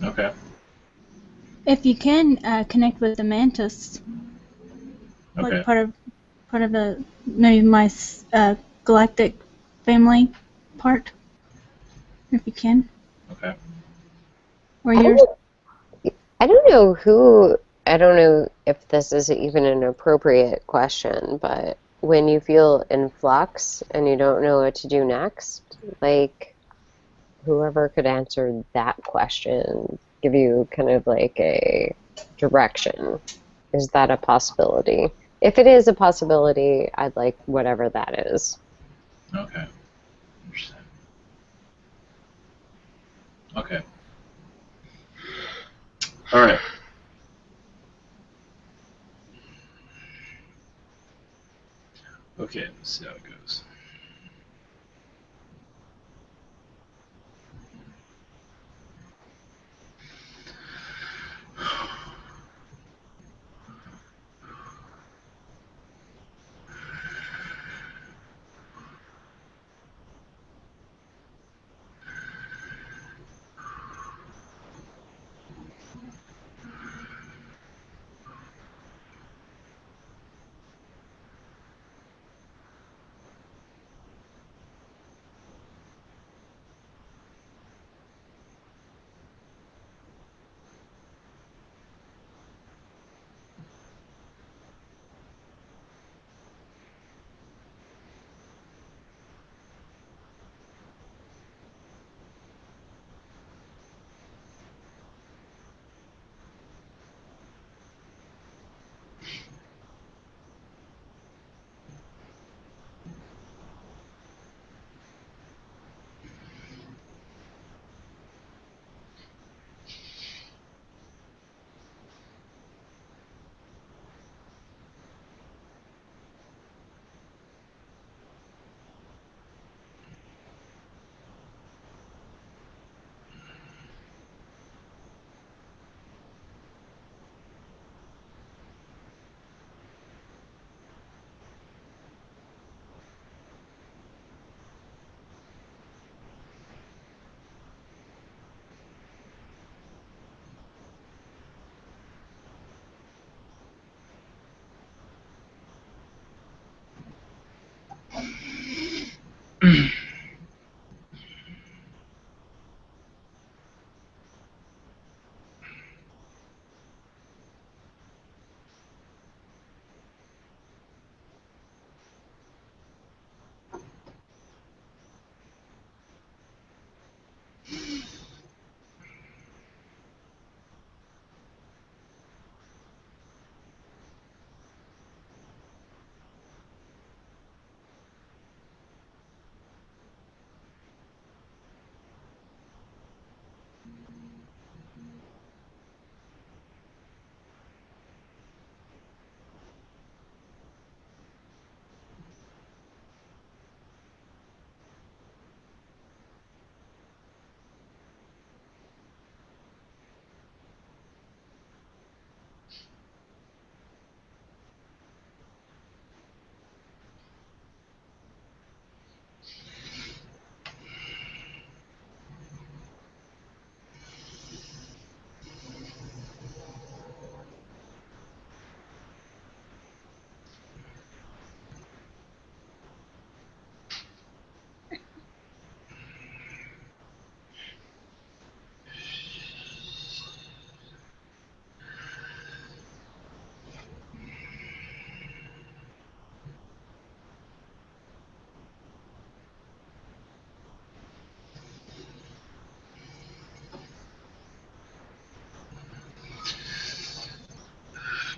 Okay. If you can connect with the mantis, Okay. like part of the maybe my galactic family part, if you can. Okay. Or yours. I don't know I don't know if this is even an appropriate question, but when you feel in flux and you don't know what to do next, like whoever could answer that question, give you kind of like a direction. Is that a possibility? If it is a possibility, I'd like whatever that is. Okay. Interesting. Okay. All right. Okay, let's see how it goes.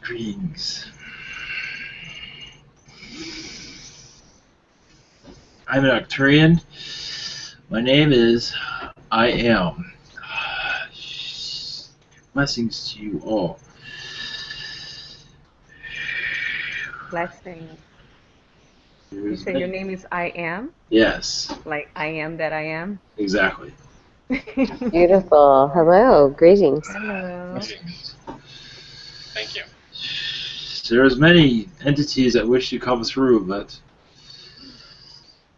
Greetings. I'm an Arcturian. My name is I Am. Blessings to you all. Blessings. You There's say your name is I Am? Yes, Like I am that I am? exactly. Beautiful. Hello. Greetings. Hello. Blessings. Thank you. There's many entities that wish to come through, but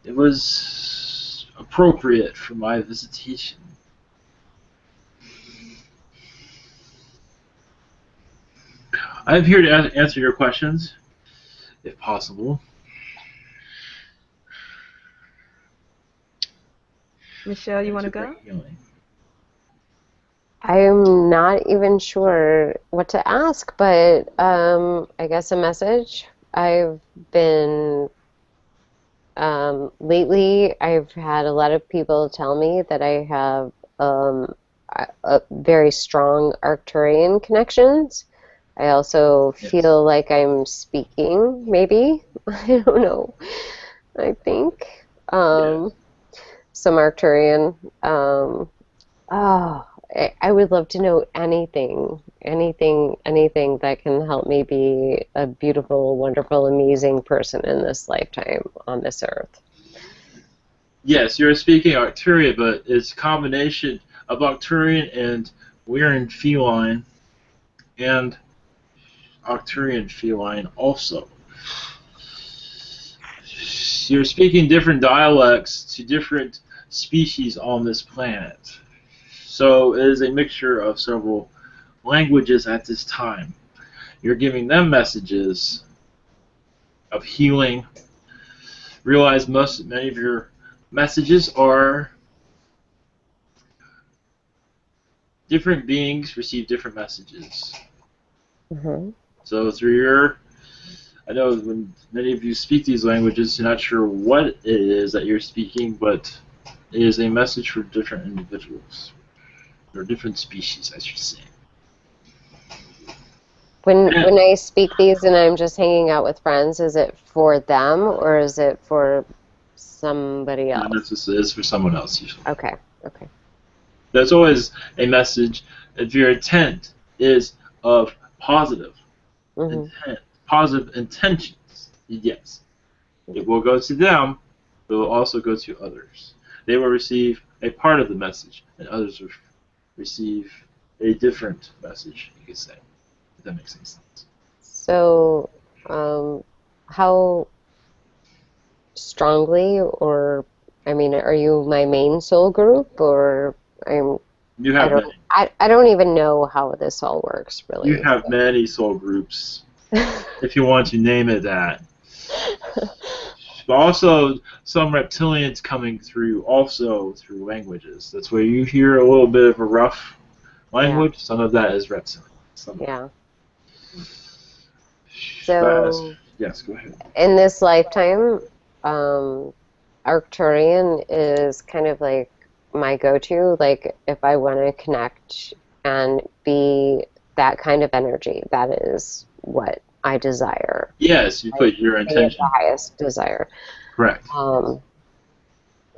it was appropriate for my visitation. I'm here to answer your questions, if possible. Michelle, you want to go? I'm not even sure what to ask, but I guess a message. I've been lately, I've had a lot of people tell me that I have a very strong Arcturian connections. I also feel like I'm speaking, maybe. I don't know. I think some Arcturian. Oh, I would love to know anything that can help me be a beautiful, wonderful, amazing person in this lifetime on this earth. Yes, you're speaking Arcturian, but it's a combination of Arcturian and Weirin feline and Arcturian feline also. You're speaking different dialects to different species on this planet. So it is a mixture of several languages at this time. You're giving them messages of healing. Realize many of your messages are different beings receive different messages. Mm-hmm. So through I know when many of you speak these languages, you're not sure what it is that you're speaking, but it is a message for different individuals, or different species, I should say. When I speak these and I'm just hanging out with friends, is it for them or is it for somebody else? Not necessarily, it's for someone else usually. Okay. There's always a message if your intent is of positive intent, positive intentions. Yes, it will go to them, but it will also go to others. They will receive a part of the message, and others will receive a different message, you could say, if that makes any sense. So, how strongly, or I mean, are you my main soul group, or You have many. I don't even know how this all works, really. You have many soul groups, if you want to name it that. But also some reptilians coming through, also through languages. That's where you hear a little bit of a rough language. Yeah. Some of that is reptilian. Yeah. So, yes, go ahead. In this lifetime, Arcturian is kind of like my go-to. Like, if I want to connect and be that kind of energy, that is what I desire. Yes, you put your intention. The highest desire. Correct.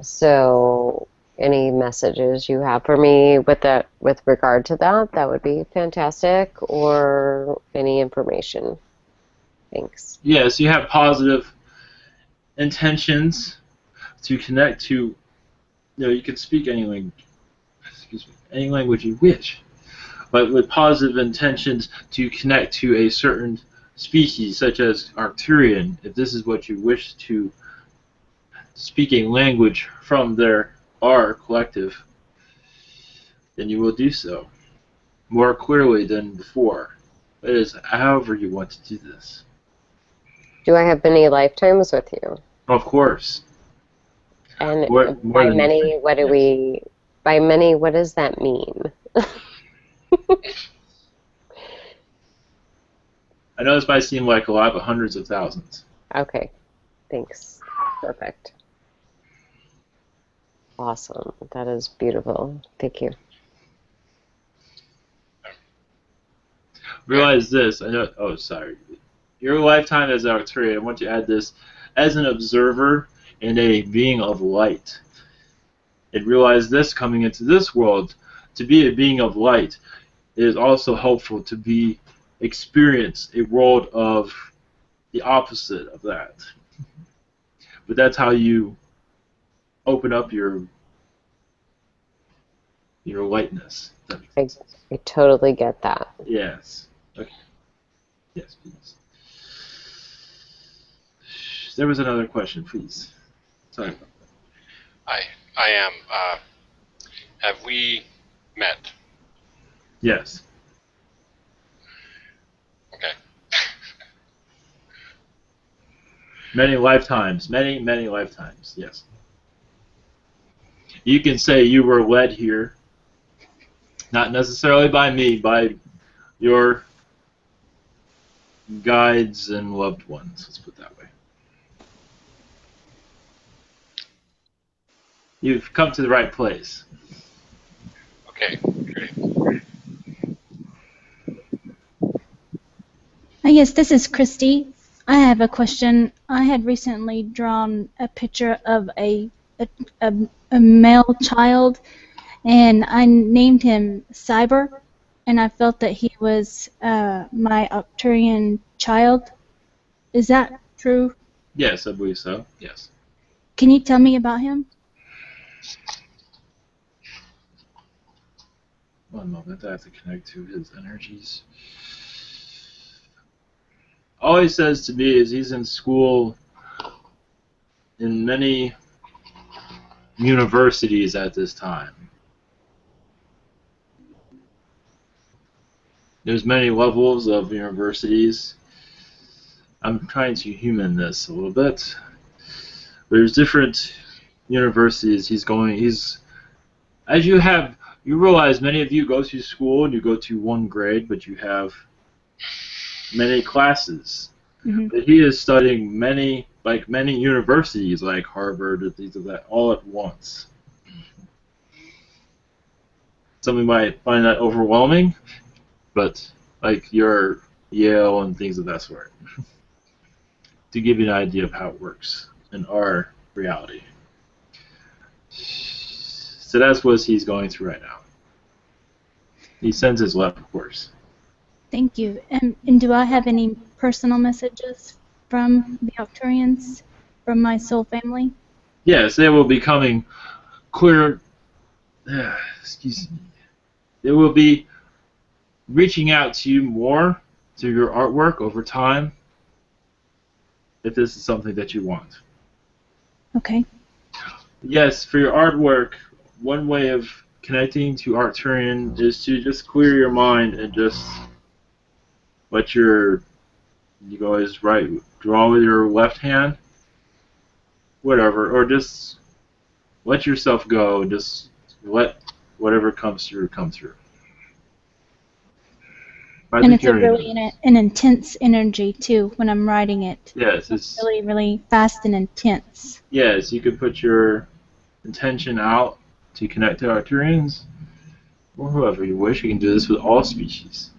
So, any messages you have for me with regard to that would be fantastic, or any information. Thanks. Yes, you have positive intentions to connect to. You can speak any language. Any language you wish, but with positive intentions to connect to a certain species, such as Arcturian. If this is what you wish to speak a language from our collective, then you will do so more clearly than before. It is however you want to do this. Do I have many lifetimes with you? Of course. And by many, what do we? By many, what does that mean? I know this might seem like a lot, but hundreds of thousands. Okay, thanks. Perfect. Awesome. That is beautiful. Thank you. Realize this. I know. Oh, sorry. Your lifetime as Arcturian, I want you to add this as an observer and a being of light. And realize this coming into this world, to be a being of light, it is also helpful to experience a world of the opposite of that. But that's how you open up your lightness. I totally get that. Yes. Okay. Yes, please. There was another question, please. Sorry about that. I am. Have we met? Yes. Okay. Many lifetimes. Many, many lifetimes. Yes. You can say you were led here, not necessarily by me, by your guides and loved ones. Let's put it that way. You've come to the right place. Okay, great. Yes, this is Christy. I have a question. I had recently drawn a picture of a male child, and I named him Cyber, and I felt that he was my Arcturian child. Is that true? Yes, I believe so. Yes. Can you tell me about him? One moment, I have to connect to his energies. All he says to me is he's in school in many universities at this time. There's many levels of universities. I'm trying to human this a little bit. There's different universities as you realize many of you go to school and you go to one grade, but you have many classes. Mm-hmm. But he is studying many universities like Harvard and things like that all at once. Some might find that overwhelming, but like your Yale and things of that sort. To give you an idea of how it works in our reality. So that's what he's going through right now. He sends his love, of course. Thank you. And do I have any personal messages from the Arcturians, from my soul family? Yes, they will be coming clear. Excuse me. They will be reaching out to you more through your artwork over time, if this is something that you want. Okay. Yes, for your artwork, one way of connecting to Arcturian is to just clear your mind and just let you can always draw with your left hand, whatever, or just let yourself go, just let whatever comes through come through. And it's really an intense energy too when I'm writing it. Yes, it's really, really fast and intense. Yes, you can put your intention out to connect to Arcturians, or whoever you wish. You can do this with all species.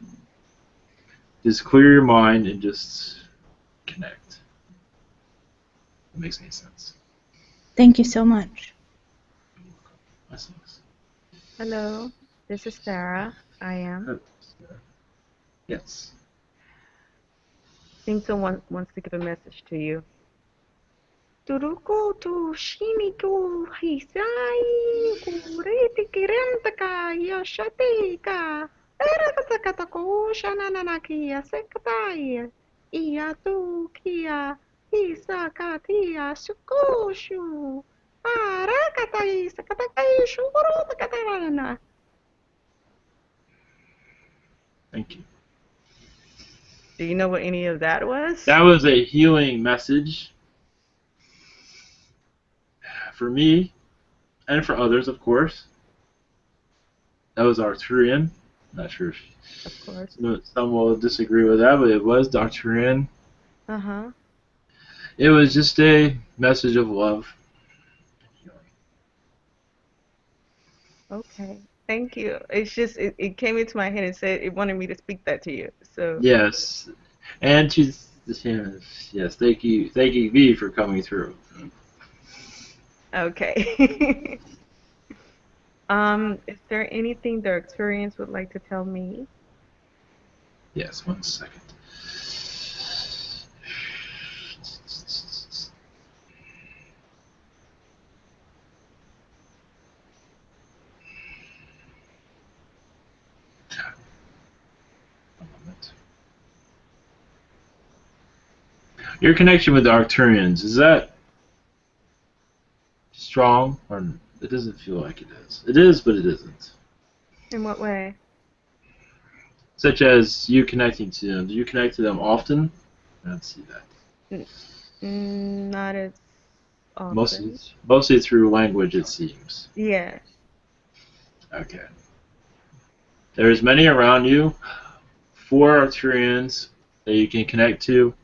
Just clear your mind and just connect. That makes any sense. Thank you so much. Hello, this is Sarah. I am. Yes. Think someone wants to give a message to you. Turuko tu shiniku hisai kureti kirentaka yashatika erakatako shananaki yasektai iatu kia isakatia sukushu arakatai sakatai shurutakatarana. Thank you. Do you know what any of that was? That was a healing message for me and for others, of course. That was Arcturian. Not sure if of course. Some will disagree with that, but it was Arcturian. Uh-huh. It was just a message of love. Okay. Thank you. It's just it came into my head and said it wanted me to speak that to you. So Yes, and to yes, thank you V for coming through. okay. Is there anything the Arcturians would like to tell me? Yes, 1 second. One moment. Your connection with the Arcturians, is that strong, or it doesn't feel like it is? It is, but it isn't. In what way? Such as you connecting to them. Do you connect to them often? I don't see that. Not as Mostly, often. mostly through language, it seems. Yeah. Okay. There's many around you. 4 Arcturians that you can connect to.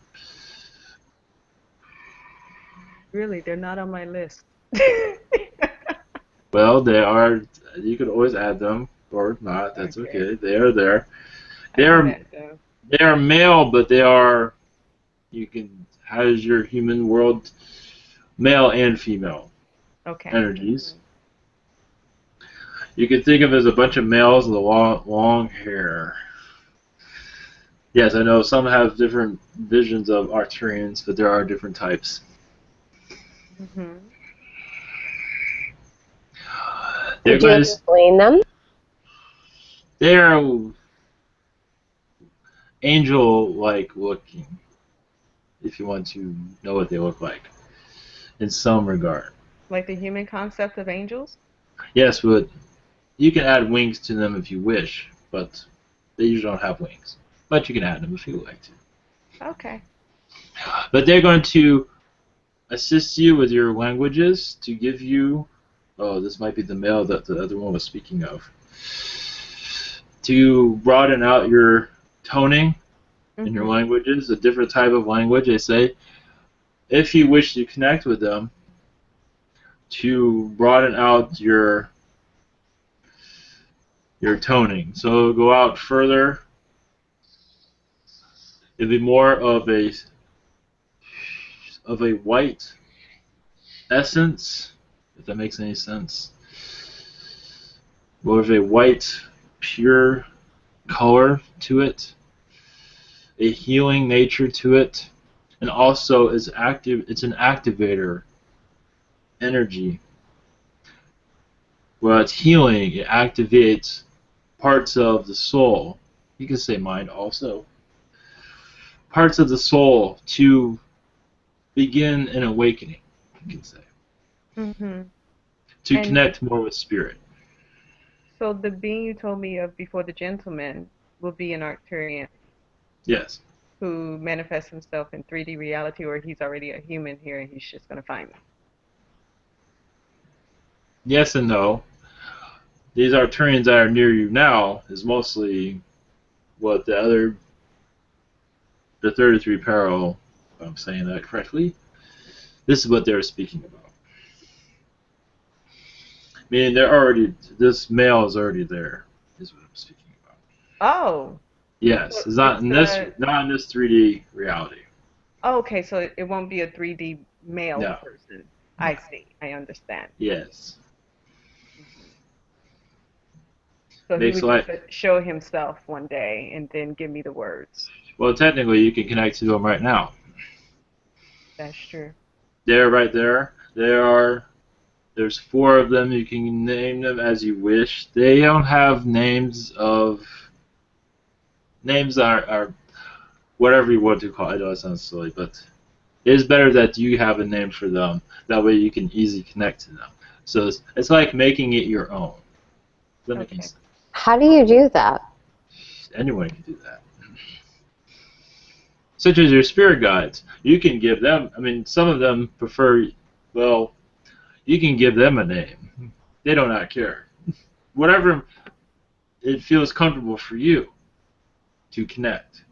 Really, they're not on my list. Well, they are. You could always add them or not. That's okay. They are there. I They can are. add them. They are male, but they are. You can. How is your human world? Male and female Okay. energies. You can think of it as a bunch of males with a long hair. Yes, I know some have different visions of Arcturians, but there are different types. Mm-hmm. They're Could you going to. explain them? They're angel-like looking, if you want to know what they look like, in some regard. Like the human concept of angels? Yes, but you can add wings to them if you wish, but they usually don't have wings. But you can add them if you would like to. Okay. But they're going to assist you with your languages to give you. Oh, this might be the male that the other one was speaking of. To broaden out your toning in your languages, a different type of language, they say. If you wish to connect with them, to broaden out your toning. So go out further. It'd be more of a white essence, if that makes any sense. More of a white, pure color to it, a healing nature to it, and also is active. It's an activator energy. Well, it's healing. It activates parts of the soul. You can say mind also. Parts of the soul to begin an awakening, you can say. Mm-hmm. To connect more with spirit. So the being you told me of before, the gentleman, will be an Arcturian. Yes. Who manifests himself in 3D reality, or he's already a human here and he's just going to find me? Yes and no. These Arcturians that are near you now is mostly what the 33 parallel, if I'm saying that correctly, this is what they're speaking about. Meaning this male is already there, is what I'm speaking about. Oh. Yes, it's not in this 3D reality. Oh, okay, so it won't be a 3D male person. No. I see. I understand. Yes. So he would just show himself one day and then give me the words. Well, technically, you can connect to them right now. That's true. They're right there. There's 4 of them. You can name them as you wish. They don't have names are whatever you want to call it. I know it sounds silly, but it is better that you have a name for them. That way you can easily connect to them. So it's like making it your own. Does that make sense? How do you do that? Anyone can do that. Such as your spirit guides. You can give them, some of them prefer, you can give them a name. They do not care. Whatever it feels comfortable for you to connect.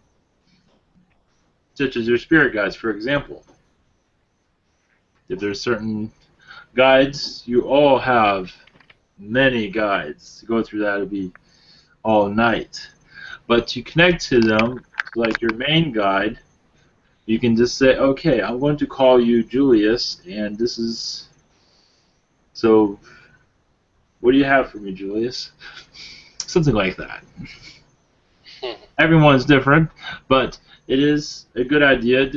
Such as your spirit guides, for example. If there's certain guides, you all have many guides. To go through that would be all night. But to connect to them, like your main guide, you can just say, okay, I'm going to call you Julius, and this is... So, what do you have for me, Julius? Something like that. Everyone's different, but it is a good idea.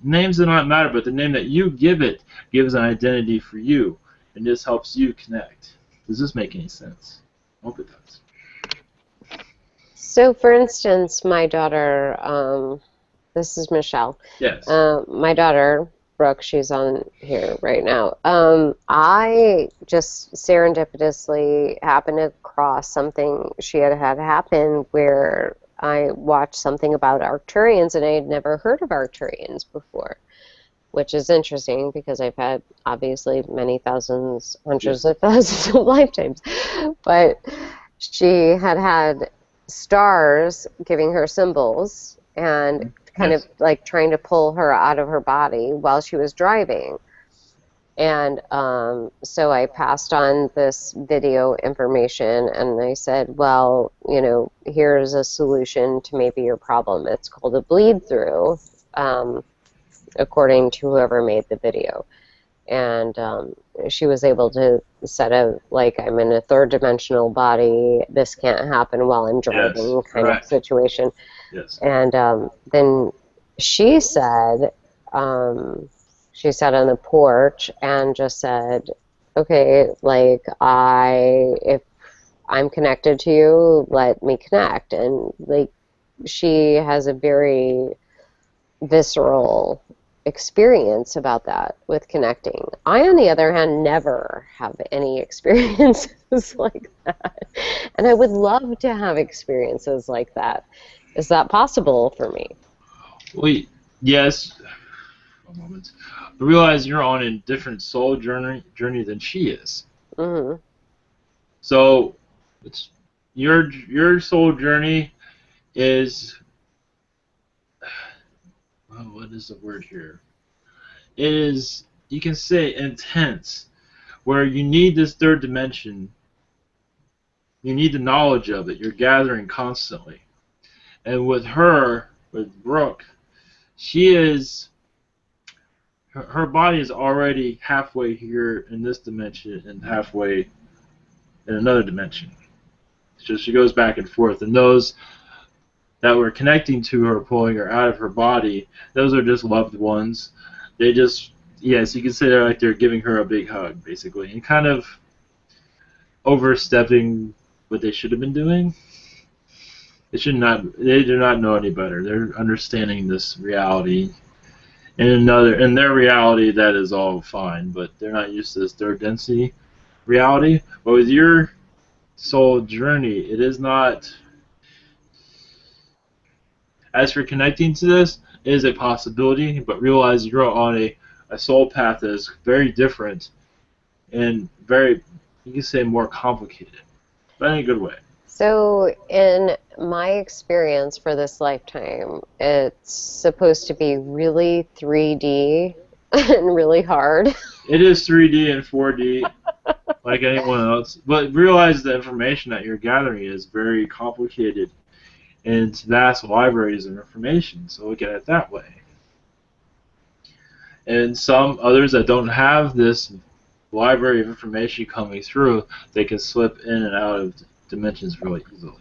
Names do not matter, but the name that you give it gives an identity for you, and this helps you connect. Does this make any sense? I hope it does. So, for instance, my daughter, this is Michelle. Yes. My daughter, Brooke, she's on here right now. I just serendipitously happened across something she had happen where I watched something about Arcturians, and I had never heard of Arcturians before, which is interesting because I've had obviously many thousands, hundreds of thousands of lifetimes. But she had stars giving her symbols and kind of like trying to pull her out of her body while she was driving. And so I passed on this video information, and I said, well, you know, here's a solution to maybe your problem. It's called a bleed through, according to whoever made the video. And she was able to set a, like, I'm in a third dimensional body, this can't happen while I'm driving kind of situation. Yes. And then she said, she sat on the porch and just said, okay, like, if I'm connected to you, let me connect. And like, she has a very visceral experience about that with connecting. I, on the other hand, never have any experiences like that. And I would love to have experiences like that. Is that possible for me? Well, yes. A moment. But realize you're on a different soul journey than she is. Mm-hmm. So it's your soul journey is, well, what is the word here? It is, you can say, intense, where you need this third dimension. You need the knowledge of it. You're gathering constantly. And with her, with Brooke, she is, her body is already halfway here in this dimension and halfway in another dimension. So she goes back and forth. And those that were connecting to her, pulling her out of her body, those are just loved ones. They just, yes, you can say they're giving her a big hug, basically, and kind of overstepping what they should have been doing. They do not know any better. They're understanding this reality. In their reality, that is all fine, but they're not used to this third density reality. But with your soul journey, it is not. As for connecting to this, it is a possibility, but realize you're on a soul path that is very different and very, you can say, more complicated, but in a good way. So, in my experience for this lifetime, it's supposed to be really 3D and really hard. It is 3D and 4D, like anyone else, but realize the information that you're gathering is very complicated, and it's vast libraries of information, so look at it that way. And some others that don't have this library of information coming through, they can slip in and out of dimensions really easily,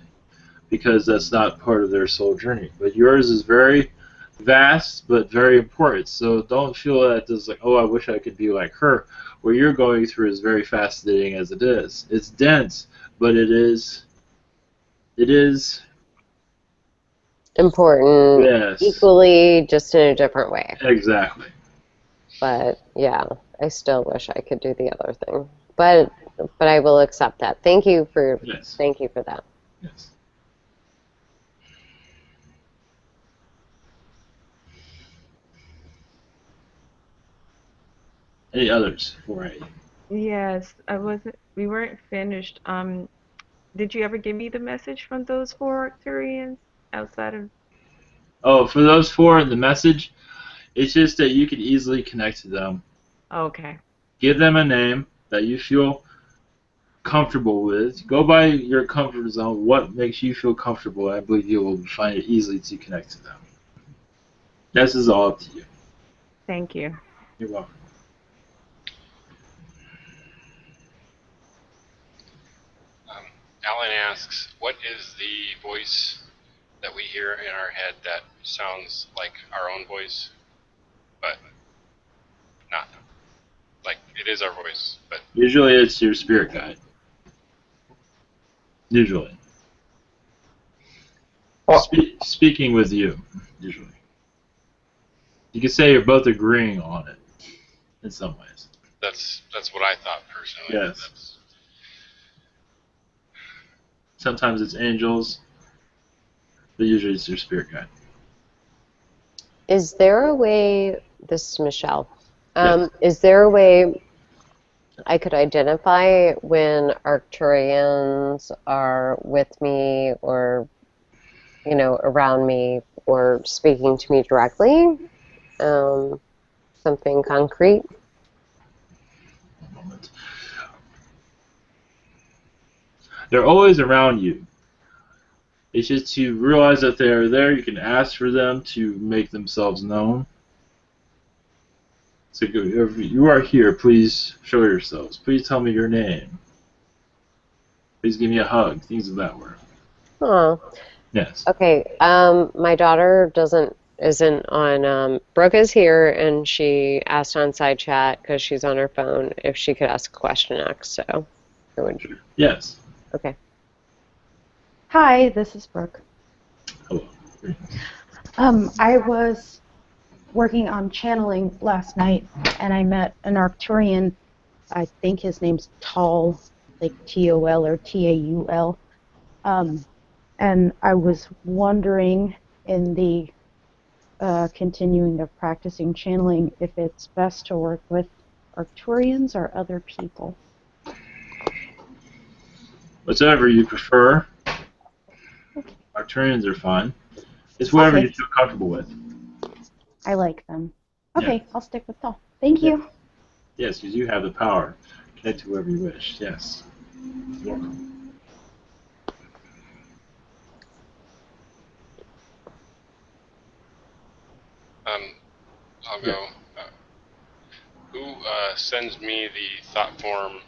because that's not part of their soul journey. But yours is very vast, but very important. So don't feel that it's like, oh, I wish I could be like her. What you're going through is very fascinating as it is. It's dense, but it is important. Yes. Equally, just in a different way. Exactly. But yeah, I still wish I could do the other thing. But I will accept that. Thank you for that. Yes. Any others before I? Yes, we weren't finished. Did you ever give me the message from those 4 Arcturians outside of? Oh, for those 4, the message, it's just that you could easily connect to them. Okay. Give them a name that you feel comfortable with. Go by your comfort zone. What makes you feel comfortable? I believe you will find it easily to connect to them. This is all up to you. Thank you. You're welcome. Alan asks, what is the voice that we hear in our head that sounds like our own voice, but not like it is our voice, but Usually it's your spirit guide. Usually. Speaking with you, usually. You could say you're both agreeing on it in some ways. that's what I thought personally. Yes. Sometimes it's angels, but usually it's your spirit guide. Is there a way, this is Michelle, Yes. is there a way I could identify when Arcturians are with me or, you know, around me or speaking to me directly? Something concrete? One moment. They're always around you. It's just to realize that they are there. You can ask for them to make themselves known. So if you are here, please show yourselves. Please tell me your name. Please give me a hug. Things of that word. Oh. Yes. Okay. My daughter isn't on. Brooke is here, and she asked on side chat because she's on her phone if she could ask a question next. So, it would. Yes. Okay. Hi, this is Brooke. Hello. I was working on channeling last night, and I met an Arcturian. I think his name's Tall, like T-O-L or T-A-U-L. And I was wondering, in the continuing of practicing channeling, if it's best to work with Arcturians or other people. Whatever you prefer. Arcturians are fine. It's whatever you feel comfortable with. I like them. Okay, Yeah. I'll stick with Tall. Thank you. Yes, because you have the power. Connect to whoever you wish. Yes. You're welcome. I'll go. Who sends me the thought form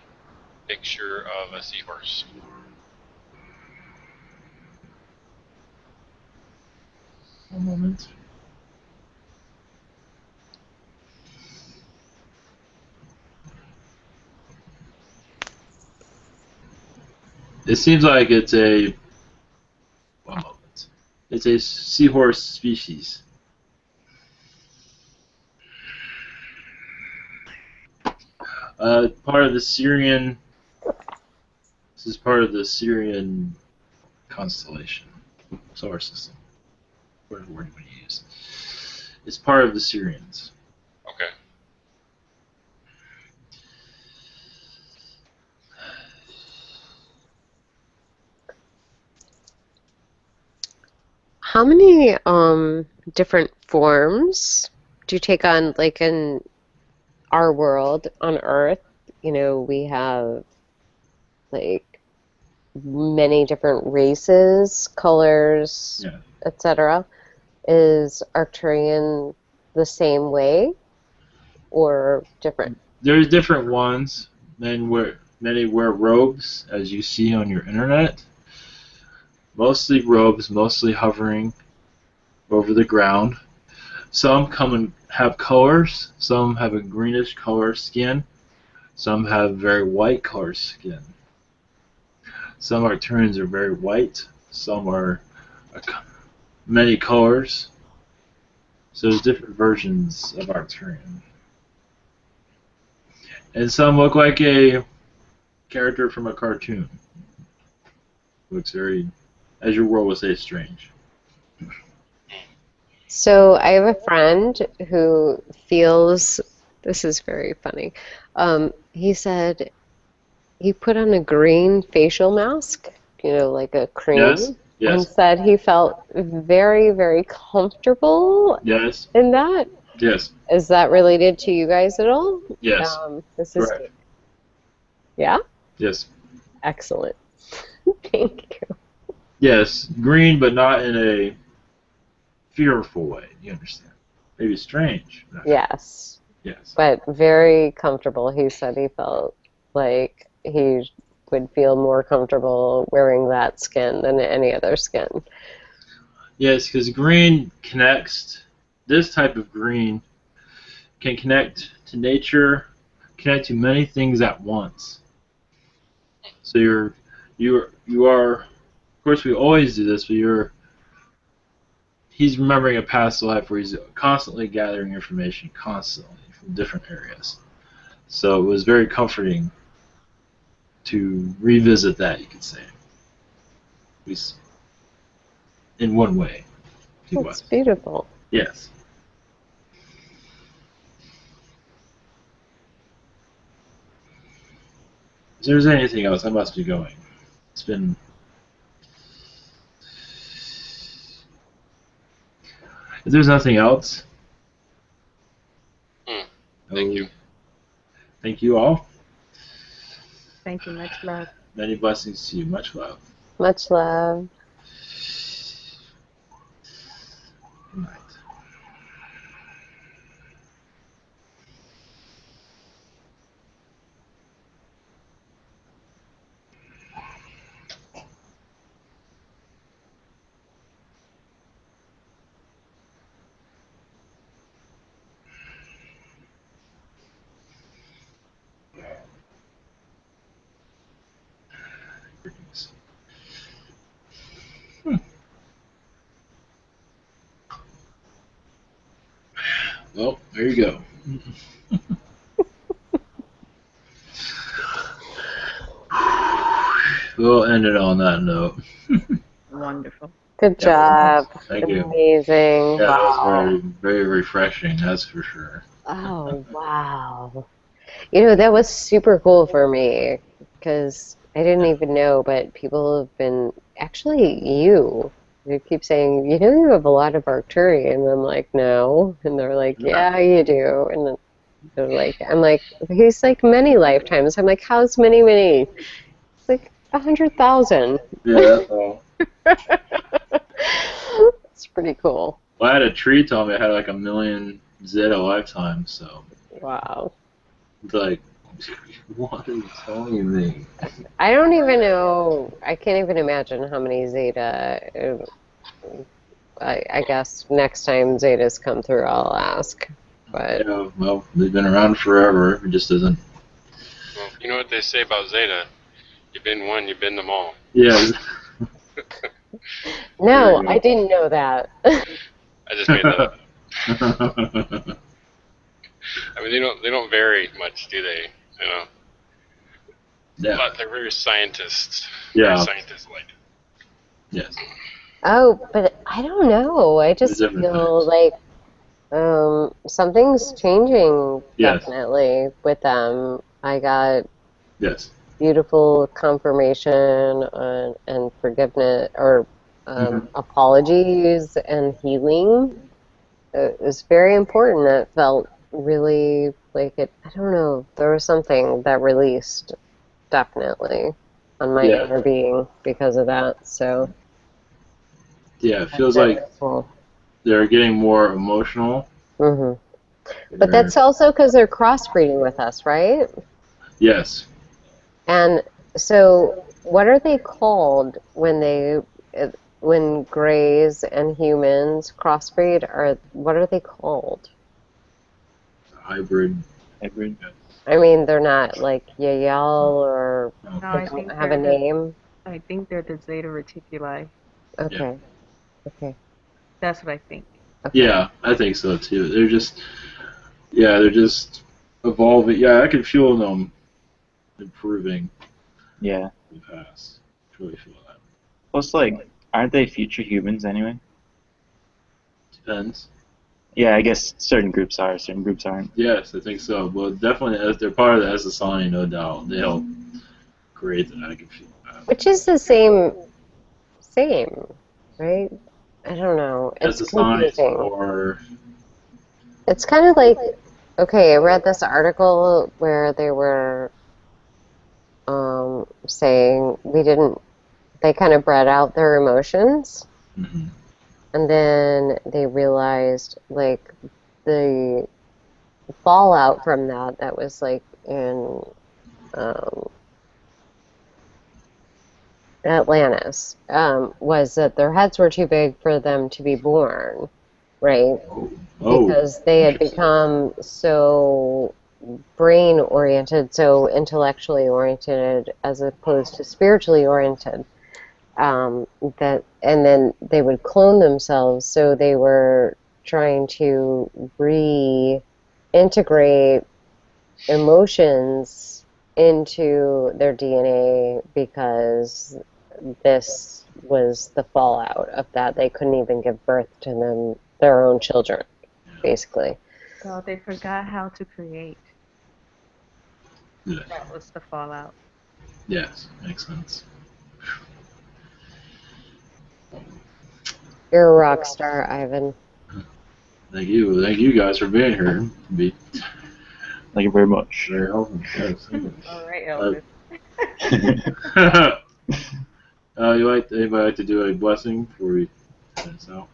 picture of a seahorse? One moment. It seems like it's a. One moment. It's a seahorse species. Part of the Syrian. This is part of the Syrian constellation, solar system. Whatever word you want to use. It's part of the Syrians. Okay. How many different forms do you take on, like in our world on Earth? You know, we have like many different races, colors, Yeah. etc. Is Arcturian the same way or different? There's different ones. Many wear robes, as you see on your internet. Mostly robes, mostly hovering over the ground. Some come and have colors. Some have a greenish color skin. Some have very white color skin. Some Arcturians are very white. Some are many colors. So there's different versions of Arcturian. And some look like a character from a cartoon. Looks very, as your world would say, strange. So I have a friend who feels, this is very funny. He said he put on a green facial mask, you know, like a cream, Yes, yes. and said he felt very, very comfortable Yes, in that. yes, Is that related to you guys at all? yes. This is Correct. yeah? Yes. Excellent. Thank you. Yes, green, but not in a fearful way. You understand? Maybe strange. Yes. Yes. But very comfortable. He said he felt like he would feel more comfortable wearing that skin than any other skin. Yes, because green connects. This type of green can connect to nature, connect to many things at once. So you are. Of course, we always do this, but he's remembering a past life where he's constantly gathering information, constantly from different areas. So it was very comforting to revisit that, you could say. At least in one way. It's beautiful. Yes. If there's anything else, I must be going. It's been... If there's nothing else... Thank you. Thank you all. Thank you. Much love. Many blessings to you. Much love. Much love. Good night. Greetings. Well, there you go. We'll end it on that note. Wonderful. Good job. Thank you. Amazing. Yeah, that Wow. was very, very refreshing, that's for sure. Oh, wow. You know, that was super cool for me because I didn't even know, but people have been, actually you keep saying, you know, you have a lot of Arcturian. And I'm like, no. And they're like, yeah, you do. And then they're like, I'm like, he's like many lifetimes. I'm like, how's many, many? It's like 100,000. Yeah, that's all. It's pretty cool. Well, I had a tree tell me I had like 1 million Zeta lifetimes, so. Wow. It's like, what are you telling me? I don't even know. I can't even imagine how many Zeta. I guess next time Zetas come through, I'll ask. But Yeah, well, they've been around forever. It just doesn't. Well, you know what they say about Zeta? You've been one, you've been them all. Yeah. no, I didn't know that. I just made that up. I mean, they don't vary much, do they? You know. Yeah. But they're very scientists. Yeah. Very scientist-like. Yes. Oh, but I don't know. I just There's different feel like something's changing definitely with them. I got beautiful confirmation and forgiveness or apologies and healing. It was very important. It felt really like it. I don't know. There was something that released definitely on my inner being because of that. So yeah, it feels like they're getting more emotional. Mm-hmm. But that's also because they're crossbreeding with us, right? Yes. And so, what are they called when greys and humans crossbreed? What are they called? Hybrid. I mean, they're not like Yael or No, I think have a name. I think they're the Zeta Reticuli. Okay. Yeah. Okay. That's what I think. Okay. Yeah, I think so too. They're just evolving. Yeah, I can feel them improving. Yeah. In the past. I really feel that. Plus, like, aren't they future humans anyway? Depends. Yeah, I guess certain groups are, certain groups aren't. Yes, I think so. Well, definitely, as they're part of the SSI, no doubt. They help create that. I can feel that. Which is the same, right? I don't know. It's confusing. Or it's kind of like, okay, I read this article where they were saying they kind of bred out their emotions. Mm-hmm. And then they realized, like, the fallout from that was, like, in Atlantis, was that their heads were too big for them to be born, right? Oh, Because they had interesting. become so brain-oriented, so intellectually oriented, as opposed to spiritually oriented. And then they would clone themselves, so they were trying to reintegrate emotions into their DNA because this was the fallout of that. They couldn't even give birth to their own children, basically. So they forgot how to create. Yeah. That was the fallout. Yes, makes sense. You're a rock star, Ivan. Thank you guys for being here. Thank you very much. Very helpful. Yes, thank you. All right, Elvis. Anybody like to do a blessing before we finish out?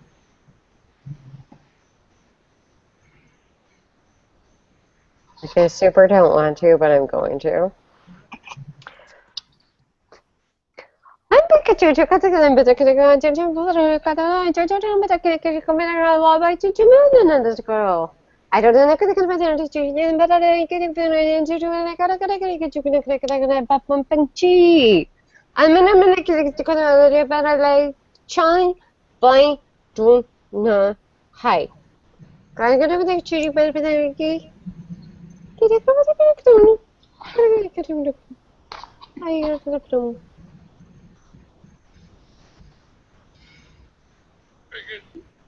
I super don't want to, but I'm going to. I'm Pikachu. I don't know. I'm gonna chai by do na hi. Very Very good.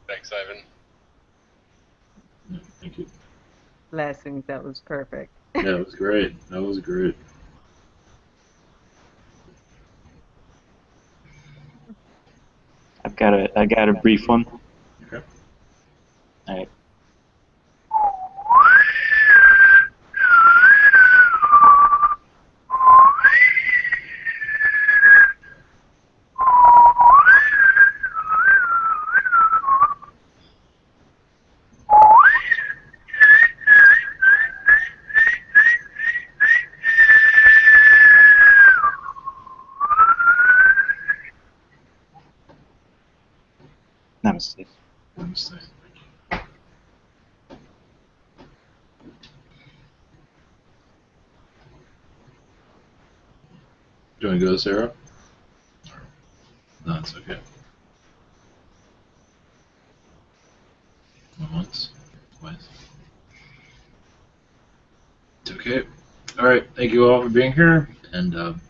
Thanks, Ivan. Yeah, thank you. Blessings. That was perfect. Yeah, that was great. That was great. I got a brief one. Okay. All right. Namaste. Namaste. Do you want to go, Sarah? No, it's okay. Once, twice. It's okay. All right. Thank you all for being here, and I'm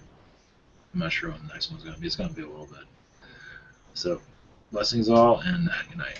not sure when the next one's going to be. It's going to be a little bit. So, blessings all, and good night.